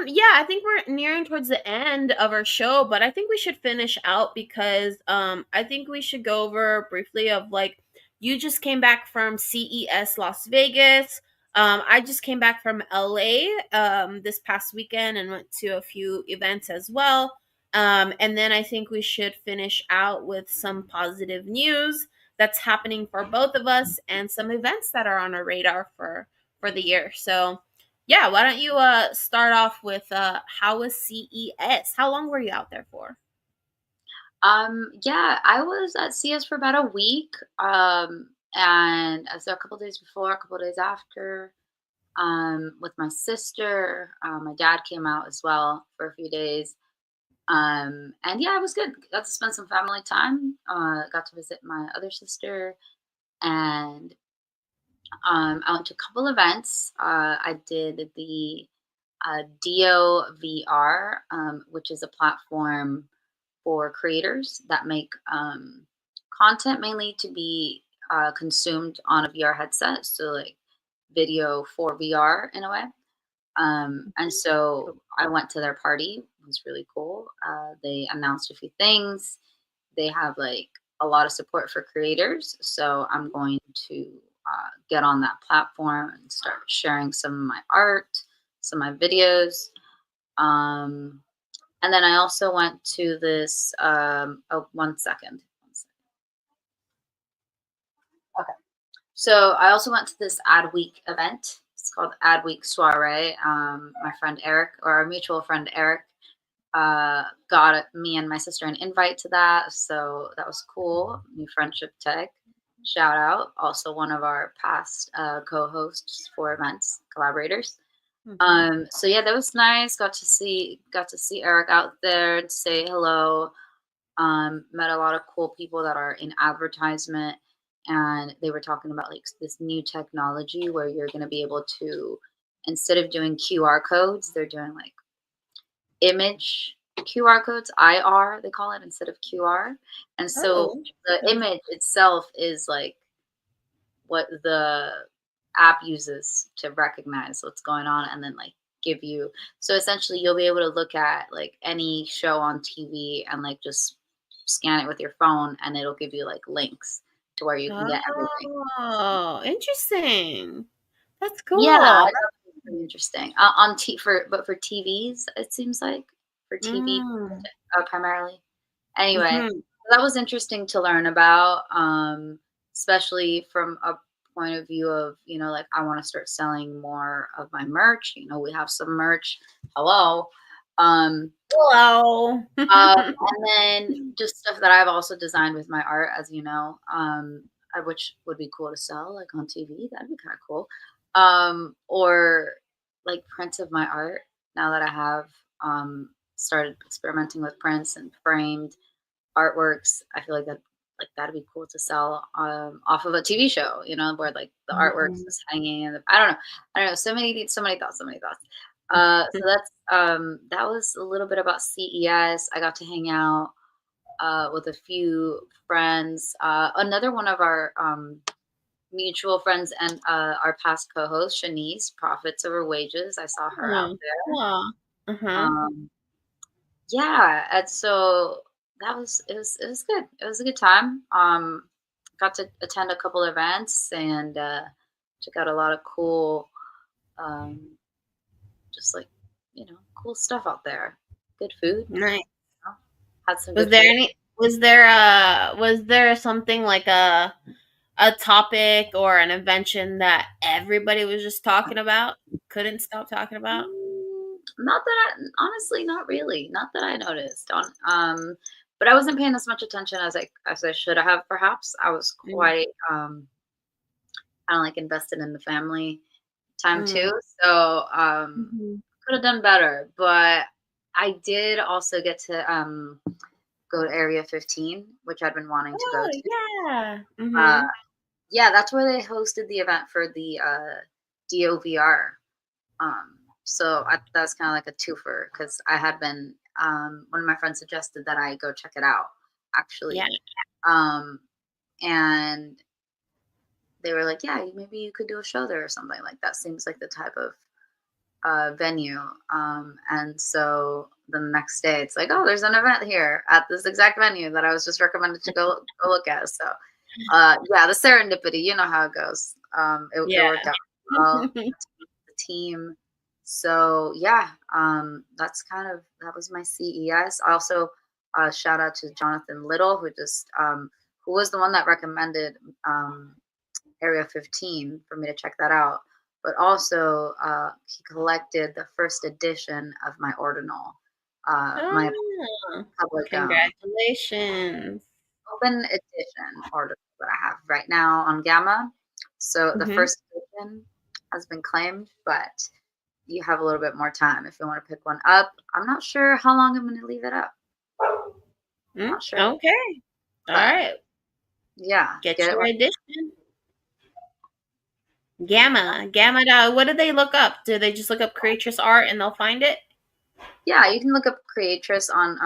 Yeah, I think we're nearing towards the end of our show, but I think we should finish out because I think we should go over briefly of like you just came back from CES Las Vegas. I just came back from LA this past weekend and went to a few events as well. And then I think we should finish out with some positive news that's happening for both of us and some events that are on our radar for the year. So, yeah, why don't you start off with how was CES? How long were you out there for? Yeah, I was at CS for about a week. And I was there a couple days before, a couple days after, with my sister. My dad came out as well for a few days. And yeah, it was good. Got to spend some family time. Got to visit my other sister, and I went to a couple events. I did the Dio VR, which is a platform for creators that make content mainly to be consumed on a VR headset. So, like video for VR in a way. And so I went to their party. It was really cool. They announced a few things. They have like a lot of support for creators. So I'm going to get on that platform and start sharing some of my art, some of my videos. Um, and then I also went to this. Oh, 1 second. 1 second. Okay. So I also went to this Ad Week event. It's called Ad Week Soiree. My friend Eric, or our mutual friend Eric, got me and my sister an invite to that. So that was cool. New friendship tag. Shout out. Also one of our past co-hosts for events, collaborators. Mhm. So yeah, that was nice. Got to see Eric out there to say hello. Met a lot of cool people that are in advertisement, and they were talking about like this new technology where you're going to be able to, instead of doing QR codes, they're doing like image QR codes, IR they call it, instead of QR. And so Oh, the okay. image itself is like what the app uses to recognize what's going on and then like give you, so essentially you'll be able to look at like any show on TV and like just scan it with your phone and it'll give you like links to where you can get everything. Oh, interesting. That's Yeah, I cool. thought it was pretty interesting. On T for but for TVs, it seems like for TV Mm. primarily. Anyway, Mhm. that was interesting to learn about, especially from a point of view of, like I want to start selling more of my merch. We have some merch. Hello. Um, Hello. and then just stuff that I've also designed with my art, as you know, which would be cool to sell, like on TV. That'd be kind of cool. Or like prints of my art. Now that I have started experimenting with prints and framed artworks, I feel like that'd be cool to sell off of a TV show, where like the artworks Mhm. is hanging in I don't know, so many thoughts. So that was a little bit about CES. I got to hang out with a few friends. Another one of our mutual friends and our past co-host, Shanice, Profits Over Wages. I saw her out Mm. there. Aw. Uh-huh. Um, yeah, and so it was good. It was a good time. Got to attend a couple events and check out a lot of cool, um, just like cool stuff out there. Good food. Nice. know, Had some Was good there food. any was there something like a topic or an invention that everybody was just talking about? Couldn't stop talking about? Not that honestly, not really. Not that I noticed. But I wasn't paying as much attention as I should have. Perhaps I was Mm. quite kind of like invested in the family time Mm. too. So Mhm. could have done better, but I did also get to go to Area 15, which I'd been wanting to go Oh, to. yeah. Uh, Mhm. yeah, that's where they hosted the event for the DOVR. So that's kind of like a twofer because I had been one of my friends suggested that I go check it out Yeah. actually, um, and they were like, yeah, maybe you could do a show there or something like that. Seems like the type of venue. And so the next day, it's like, oh, there's an event here at this exact venue that I was just recommended to go look at. So yeah, the serendipity, you know how it goes. It Yeah. worked out well. The team. So yeah, that was my CES. Also, shout out to Jonathan Little, who was the one that recommended Area 15 for me to check that out. But also, he collected the first edition of my ordinal, my Oh, public congratulations. open edition ordinal that I have right now on Gamma. So the Mm-hmm. first edition has been claimed, but you have a little bit more time if you want to pick one up. I'm not sure how long I'm going to leave it up. I'm Mm, not sure, okay. All but right. yeah, Get get it. your edition. Gamma. Gamma. What do they look up? Do they just look up Creatress Art and they'll find it? Yeah, you can look up Creatress on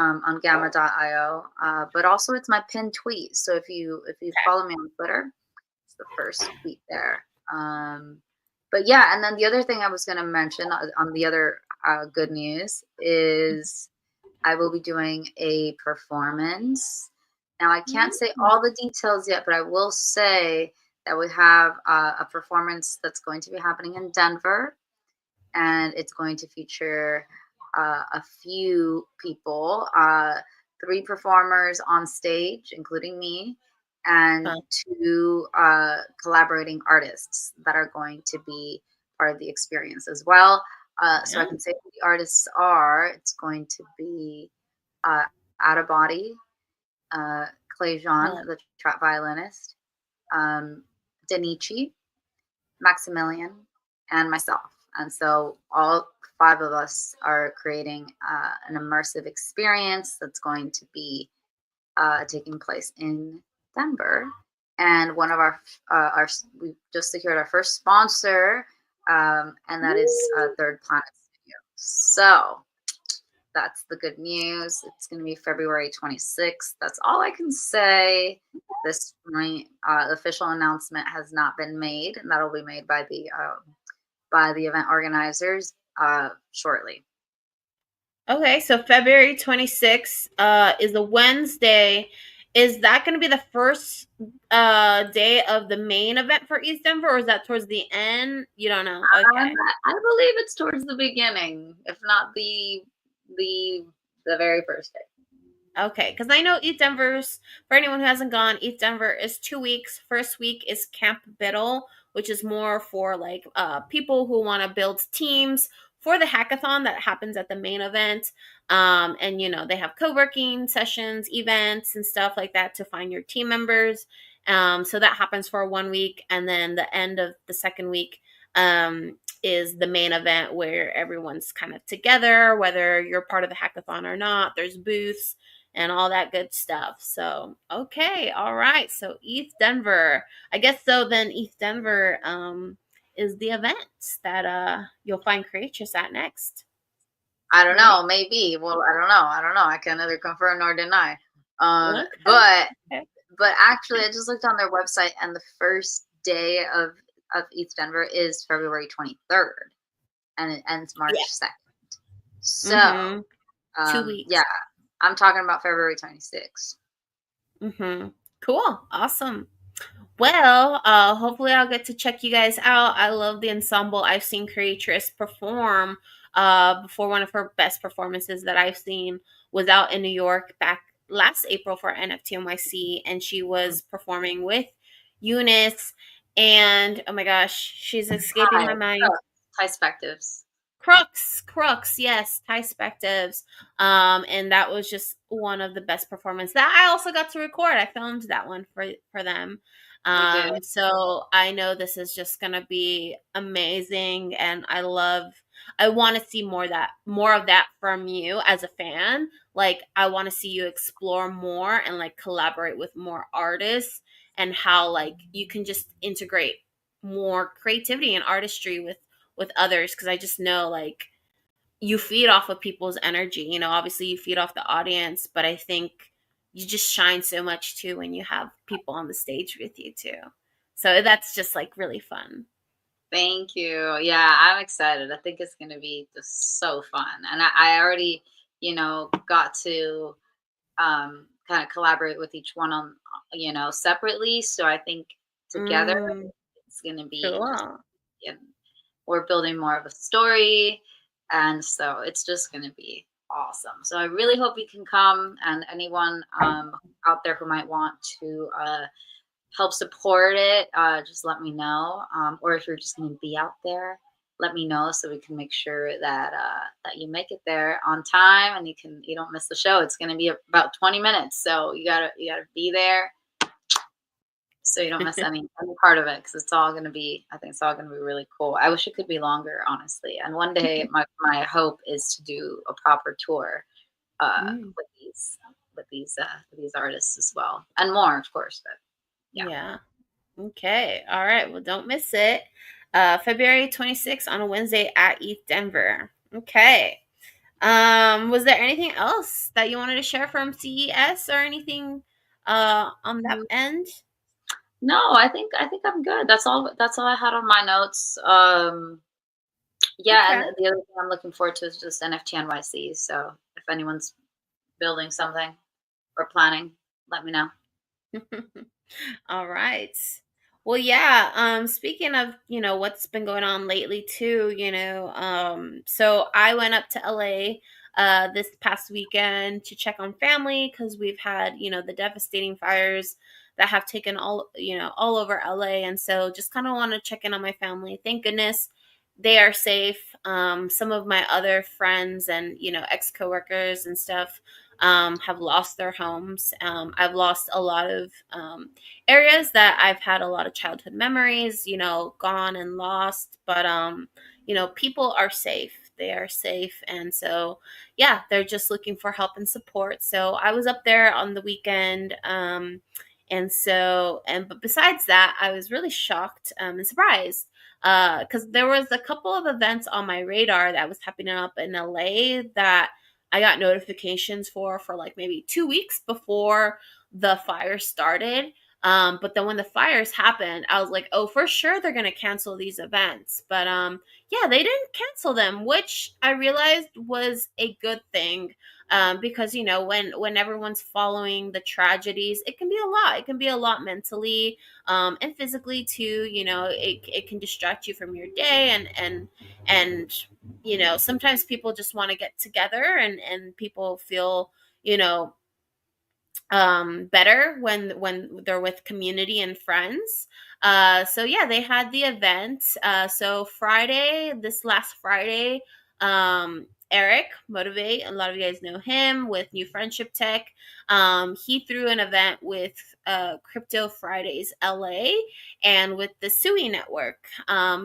gamma.io, but also it's my pinned tweet. So if you follow me on Twitter, it's the first tweet there. But yeah, and then the other thing I was going to mention on the other good news is I will be doing a performance. Now I can't say Mm. all the details yet, but I will say that we have a performance that's going to be happening in Denver, and it's going to feature a few people, three performers on stage, including me, and Fun. two collaborating artists that are going to be part of the experience as well. So I Yeah. can say who the artists are. It's going to be uh, Out of Body, Clay Jean, Fun. the trap violinist, um, Denichi, Maximilian, and myself. And so all five of us are creating an immersive experience that's going to be taking place in Denver. And one of we just secured our first sponsor, and that is Woo. Third Planet Studio. So that's the good news. It's going to be February 26th. That's all I can say. This point, the official announcement has not been made, and that'll be made by the event organizers shortly. Okay, so February 26th is a Wednesday. Is that going to be the first day of the main event for East Denver, or is that towards the end? You don't know. Um, Okay. I believe it's towards the beginning, if not the the very first day. Okay, because I know East Denver's, for anyone who hasn't gone, East Denver is 2 weeks. First week is Camp Biddle, which is more for like people who want to build teams for the hackathon that happens at the main event. And they have co-working sessions, events, and stuff like that to find your team members. So that happens for 1 week, and then the end of the second week is the main event where everyone's kind of together, whether you're part of the hackathon or not. There's booths and all that good stuff. So, okay, all right. So East Denver. I guess so then East Denver is the event that you'll find Creatress at next, I don't right? know, maybe. Well, I don't know. I don't know. I can neither confirm nor deny. Okay. But Okay. actually, I just looked on their website, and the first day of East Denver is February 23rd, and it ends Yeah. March 2nd. So, Mhm. 2 yeah, weeks. I'm talking about February 26th. Mhm. Cool. Awesome. Well, hopefully I'll get to check you guys out. I love the ensemble. I've seen Creatress perform before. One of her best performances that I've seen was out in New York back last April for NFTNYC, and she was performing with Eunice. And oh my gosh, she's escaping Hi, my mind. perspectives. Crooks, yes, Thai Spectives. And that was just one of the best performances that I also got to record. I filmed that one for them. You did. So I know this is just gonna be amazing, and I want to see more of that from you as a fan. Like I want to see you explore more and like collaborate with more artists, and how like you can just integrate more creativity and artistry with others, because I just know like you feed off of people's energy. You know, obviously you feed off the audience, but I think you just shine so much too when you have people on the stage with you too. So that's just like really fun. Thank you. Yeah, I'm excited. I think it's gonna be just so fun. And I already, got to kind of collaborate with each one on, separately. So I think together Mm, it's gonna be just, cool. yeah, we're building more of a story. And so it's just gonna be awesome. So I really hope you can come, and anyone out there who might want to help support it, just let me know. Or if you're just going to be out there, let me know so we can make sure that that you make it there on time and you don't miss the show. It's going to be about 20 minutes, so you gotta be there so you don't miss any part of it, because it's all going to be. I think it's all going to be really cool. I wish it could be longer, honestly. And one day, my hope is to do a proper tour Mm, with these artists as well, and more, of course. But yeah. yeah. Okay. All right. Well, don't miss it. February 26th on a Wednesday at East Denver. Okay. Was there anything else that you wanted to share from CES or anything on that end? No, I think I'm good. That's all I had on my notes. Yeah, and Okay. the other thing I'm looking forward to is just NFT NYC. So if anyone's building something or planning, let me know. All right. Well, yeah, speaking of, what's been going on lately too, so I went up to LA this past weekend to check on family because we've had, the devastating fires that have taken all over LA, and so just kind of want to check in on my family. Thank goodness they are safe. Some of my other friends and, ex-coworkers and stuff have lost their homes. I've lost a lot of areas that I've had a lot of childhood memories, gone and lost. But people are safe. They are safe, and so yeah, they're just looking for help and support. So I was up there on the weekend, but besides that, I was really shocked and surprised because there was a couple of events on my radar that was happening up in LA that I got notifications for like maybe 2 weeks before the fire started. But then when the fires happened, I was like, oh, for sure they're gonna cancel these events. But yeah, they didn't cancel them, which I realized was a good thing. Because when everyone's following the tragedies, it can be a lot. It can be a lot mentally, and physically too. It can distract you from your day, and sometimes people just want to get together, and people feel you know better when they're with community and friends. So yeah, they had the event. So Friday, this last Friday, Eric Motivate, a lot of you guys know him with New Friendship Tech. He threw an event with Crypto Fridays LA and with the SUI network.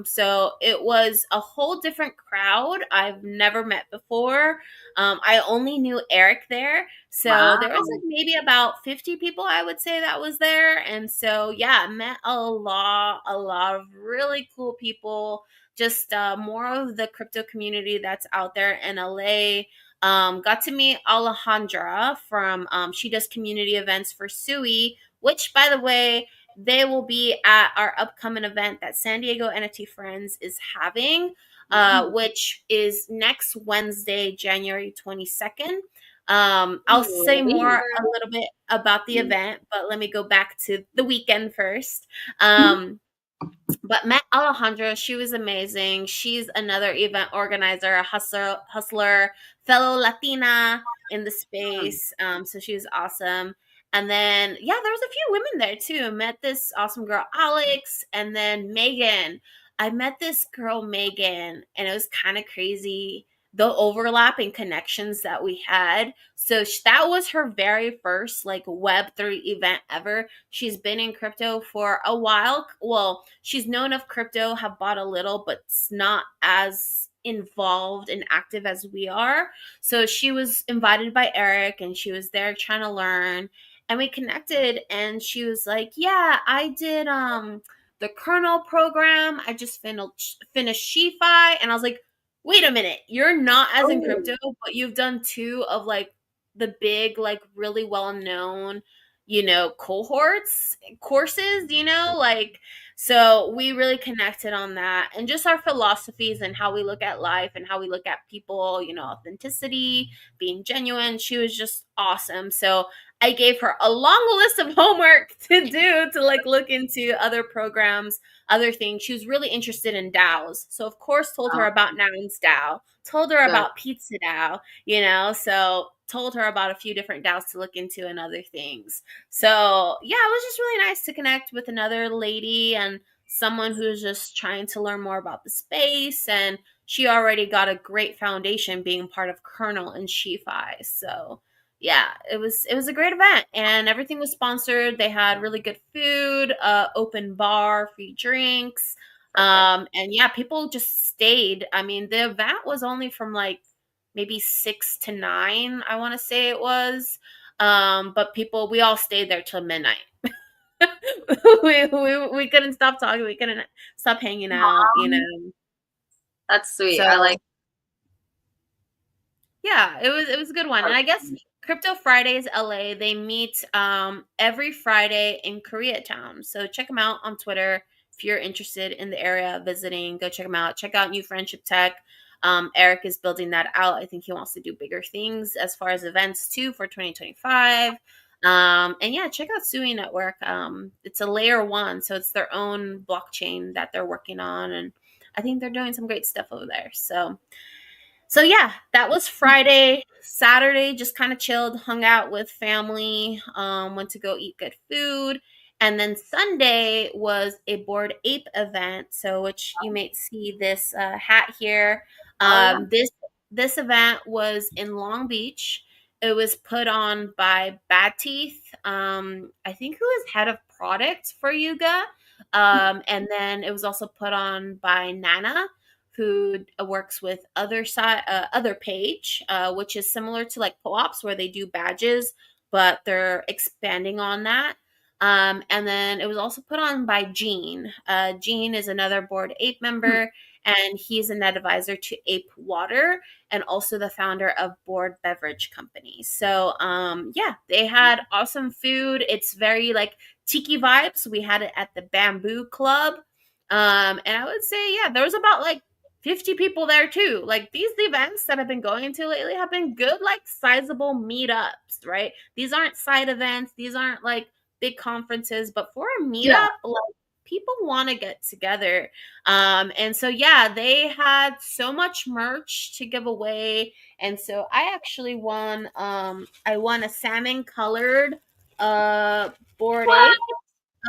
So it was a whole different crowd I've never met before. I only knew Eric there, so there was Wow. like maybe about 50 people I would say that was there. And so yeah, I met a lot of really cool people, just more of the crypto community that's out there in LA. Got to meet Alejandra from she does community events for SUI, which by the way, they will be at our upcoming event that San Diego NFT Friends is having, Mm. which is next Wednesday, January 22nd. I'll Ooh, say I'll be more a there. little bit about the Mm. event, but let me go back to the weekend first. Mhm. But met Alejandra, she was amazing. She's another event organizer, a hustler, fellow Latina in the Mm. space. So she was awesome. And then yeah, there was a few women there too. Met this awesome girl, Alex, and then Megan. I met this girl, Megan, and it was kind of crazy the overlapping connections that we had. So that was her very first like Web3 event ever. She's been in crypto for a while. Well, she's known of crypto, have bought a little, but it's not as involved and active as we are. So she was invited by Eric and she was there trying to learn. And we connected and she was like, yeah, I did the Kernel program. I just finished Shi-Fi, and I was like, wait a minute, you're not as in Oh, crypto, but you've done two of like the big, like really well known, cohorts, courses, like, so we really connected on that, and just our philosophies and how we look at life and how we look at people, authenticity, being genuine. She was just awesome. So I gave her a long list of homework to do to like look into other programs, other things. She was really interested in DAOs. So of course told her wow, about Nouns DAO, told her good. about Pizza DAO, so told her about a few different DAOs to look into and other things. So yeah, it was just really nice to connect with another lady and someone who's just trying to learn more about the space, and she already got a great foundation being part of Kernel and Shi-Fi. So yeah, it was a great event, and everything was sponsored. They had really good food, open bar, free drinks. Perfect. And yeah, people just stayed. I mean, the event was only from like maybe 6 to 9, I want to say it was. But we all stayed there till midnight. We couldn't stop talking. We couldn't stop hanging out, That's sweet. I like. So yeah, it was a good one. And I guess Crypto Fridays LA, they meet every Friday in Koreatown. So check them out on Twitter if you're interested in the area visiting. Go check them out. Check out New Friendship Tech. Eric is building that out. I think he wants to do bigger things as far as events too for 2025. And yeah, check out Sui Network. It's a layer one, so it's their own blockchain that they're working on, and I think they're doing some great stuff over there. So yeah, that was Friday. Saturday, just kind of chilled, hung out with family, went to go eat good food. And then Sunday was a Bored Ape event, so which you might see this hat here. Oh yeah. This event was in Long Beach. It was put on by Bad Teeth. I think who is head of product for Yuga. And then it was also put on by Nana, who works with other page, which is similar to like co-ops where they do badges, but they're expanding on that. And then it was also put on by Gene. Gene is another Bored Ape member, and he's a net advisor to Ape Water and also the founder of Bored Beverage Company. So yeah, they had awesome food. It's very like tiki vibes. We had it at the Bamboo Club. And I would say, yeah, there was about like 50 people there too. Like these events that I've been going to lately have been good, like sizable meetups, right? These aren't side events, these aren't like big conferences, but for a Yeah. meetup, like people want to get together. And so yeah, they had so much merch to give away. And so I actually I won a salmon colored Bored What?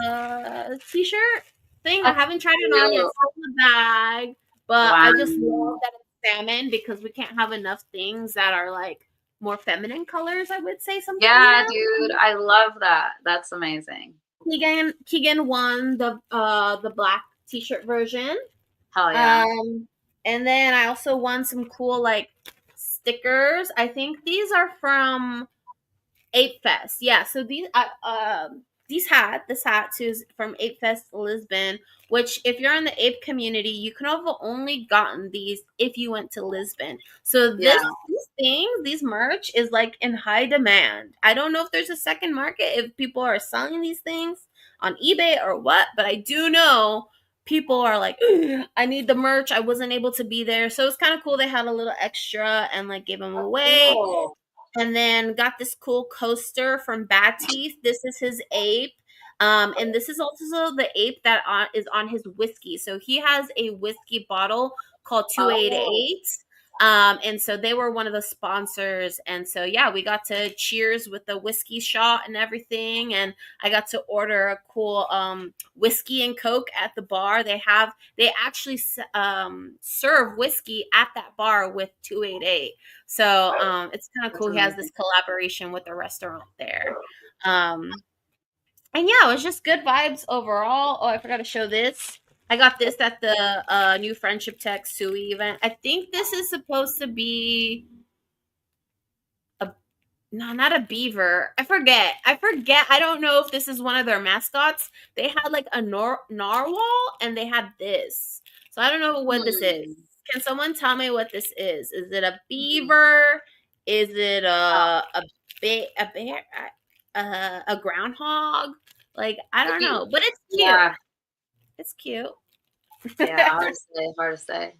Ape t-shirt thing. I That's haven't tried it on yet. cute. It's still in the bag, but Wow. I just love that it's salmon because we can't have enough things that are like more feminine colors. I would say sometimes, Yeah, dude, I love that. That's amazing. Keegan won the black t-shirt version. Hell yeah. Um, and then I also won some cool like stickers. I think these are from Ape Fest. Yeah, so this hat too is from Ape Fest Lisbon, which if you're in the ape community, you could have only gotten these if you went to Lisbon. So Yeah. these merch is like in high demand. I don't know if there's a second market, if people are selling these things on eBay or what, but I do know people are like, I need the merch. I wasn't able to be there. So it's kind of cool. They had a little extra and like gave them That's away, cool. and then got this cool coaster from Bad Teeth. This is his ape. And this is also the ape that is on his whiskey. So he has a whiskey bottle called Oh, 288. And so they were one of the sponsors. And so, yeah, we got to cheers with the whiskey shot and everything. And I got to order a cool whiskey and Coke at the bar. They actually serve whiskey at that bar with 288. So it's kind of that's cool. He has this amazing. collaboration with the restaurant there. Um, and yeah, it was just good vibes overall. Oh, I forgot to show this. I got this at the New Friendship Tech Sui event. I think this is supposed to be a No, not a beaver. I forget. I don't know if this is one of their mascots. They had like a narwhal and they had this. So I don't know what this is. Hmm. Can someone tell me what this is? Is it a Hmm. beaver? Is it Oh, a bear, a groundhog? Like I could don't be. know, but it's cute. Yeah, It's cute. yeah. Hard to say. Hard to say.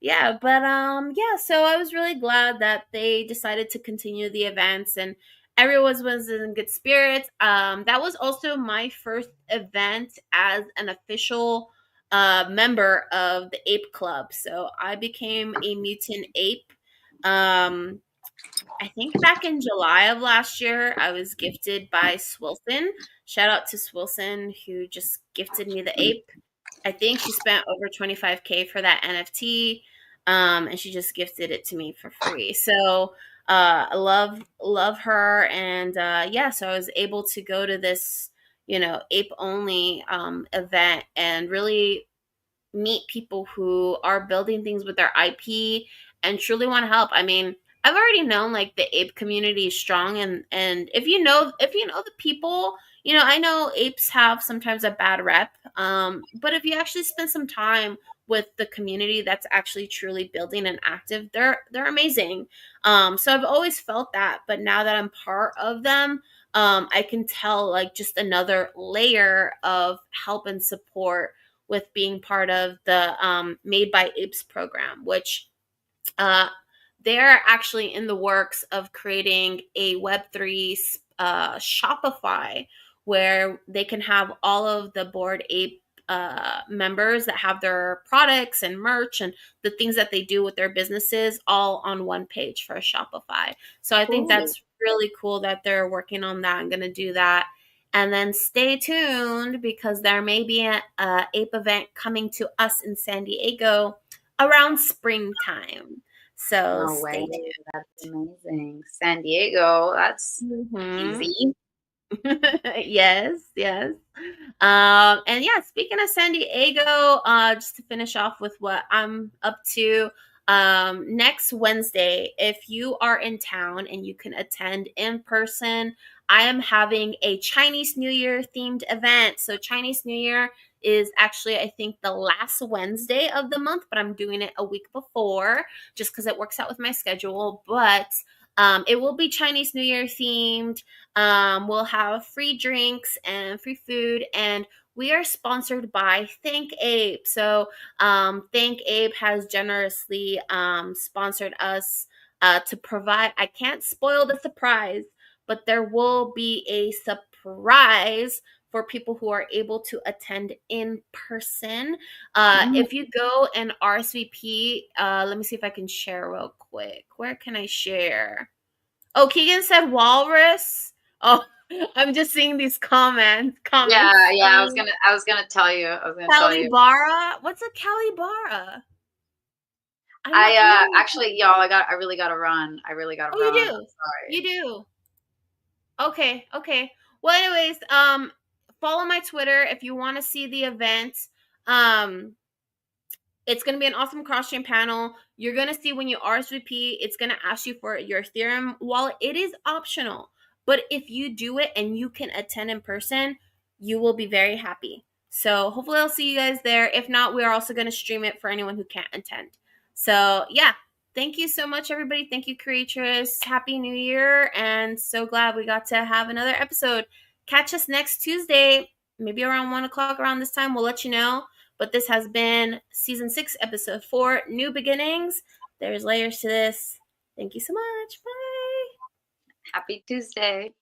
Yeah, but yeah, so I was really glad that they decided to continue the events and everyone was in good spirits. That was also my first event as an official member of the ape club. So I became a mutant ape. um I think back in July of last year, I was gifted by Swilson. Shout out to Swilson who just gifted me the ape. I think she spent over 25K for that NFT. And she just gifted it to me for free. So I love her, and yeah, so I was able to go to this, ape only event and really meet people who are building things with their IP and truly want to help. I mean, I've already known like the ape community is strong, and if you know the people, I know apes have sometimes a bad rep. But if you actually spend some time with the community that's actually truly building and active, they're amazing. So I've always felt that, but now that I'm part of them, I can tell like just another layer of help and support with being part of the Made by Apes program, which uh, they're actually in the works of creating a Web3 Shopify where they can have all of the Bored Ape members that have their products and merch and the things that they do with their businesses all on one page for a Shopify. So I think Cool. that's really cool that they're working on that. I'm going to do that. And then stay tuned because there may be a ape event coming to us in San Diego around springtime. So No way. stay That's amazing. San Diego. That's tuned. easy. Yes, yes. And yeah, speaking of San Diego, just to finish off with what I'm up to, next Wednesday, if you are in town and you can attend in person, I am having a Chinese New Year themed event. So Chinese New Year is actually, I think, the last Wednesday of the month, but I'm doing it a week before just because it works out with my schedule. But it will be Chinese New Year themed. We'll have free drinks and free food, and we are sponsored by Thank Ape. So, Thank Ape has generously sponsored us to provide. I can't spoil the surprise, but there will be a surprise for people who are able to attend in person. Mm. If you go and RSVP, let me see if I can share real quick. Where can I share? Oh, Keegan said walrus. Oh, I'm just seeing these comments. Yeah, yeah. I was gonna tell you. I was gonna tell you. Calibara? What's a calibara? I'm I not familiar. actually, y'all, I really gotta run. I really gotta Oh, you run. I'm do. You sorry. do. Okay, okay. Well, anyways, follow my Twitter if you want to see the event. Um, It's going to be an awesome cross-chain panel. You're going to see when you RSVP, it's going to ask you for your Ethereum wallet. It is optional, but if you do it and you can attend in person, you will be very happy. So hopefully I'll see you guys there. If not, we're also going to stream it for anyone who can't attend. So yeah, thank you so much, everybody. Thank you, Creatress. Happy New Year. And so glad we got to have another episode. Catch us next Tuesday, maybe around 1 o'clock around this time. We'll let you know. But this has been season 6, episode 4, New Beginnings. There's layers to this. Thank you so much. Bye. Happy Tuesday.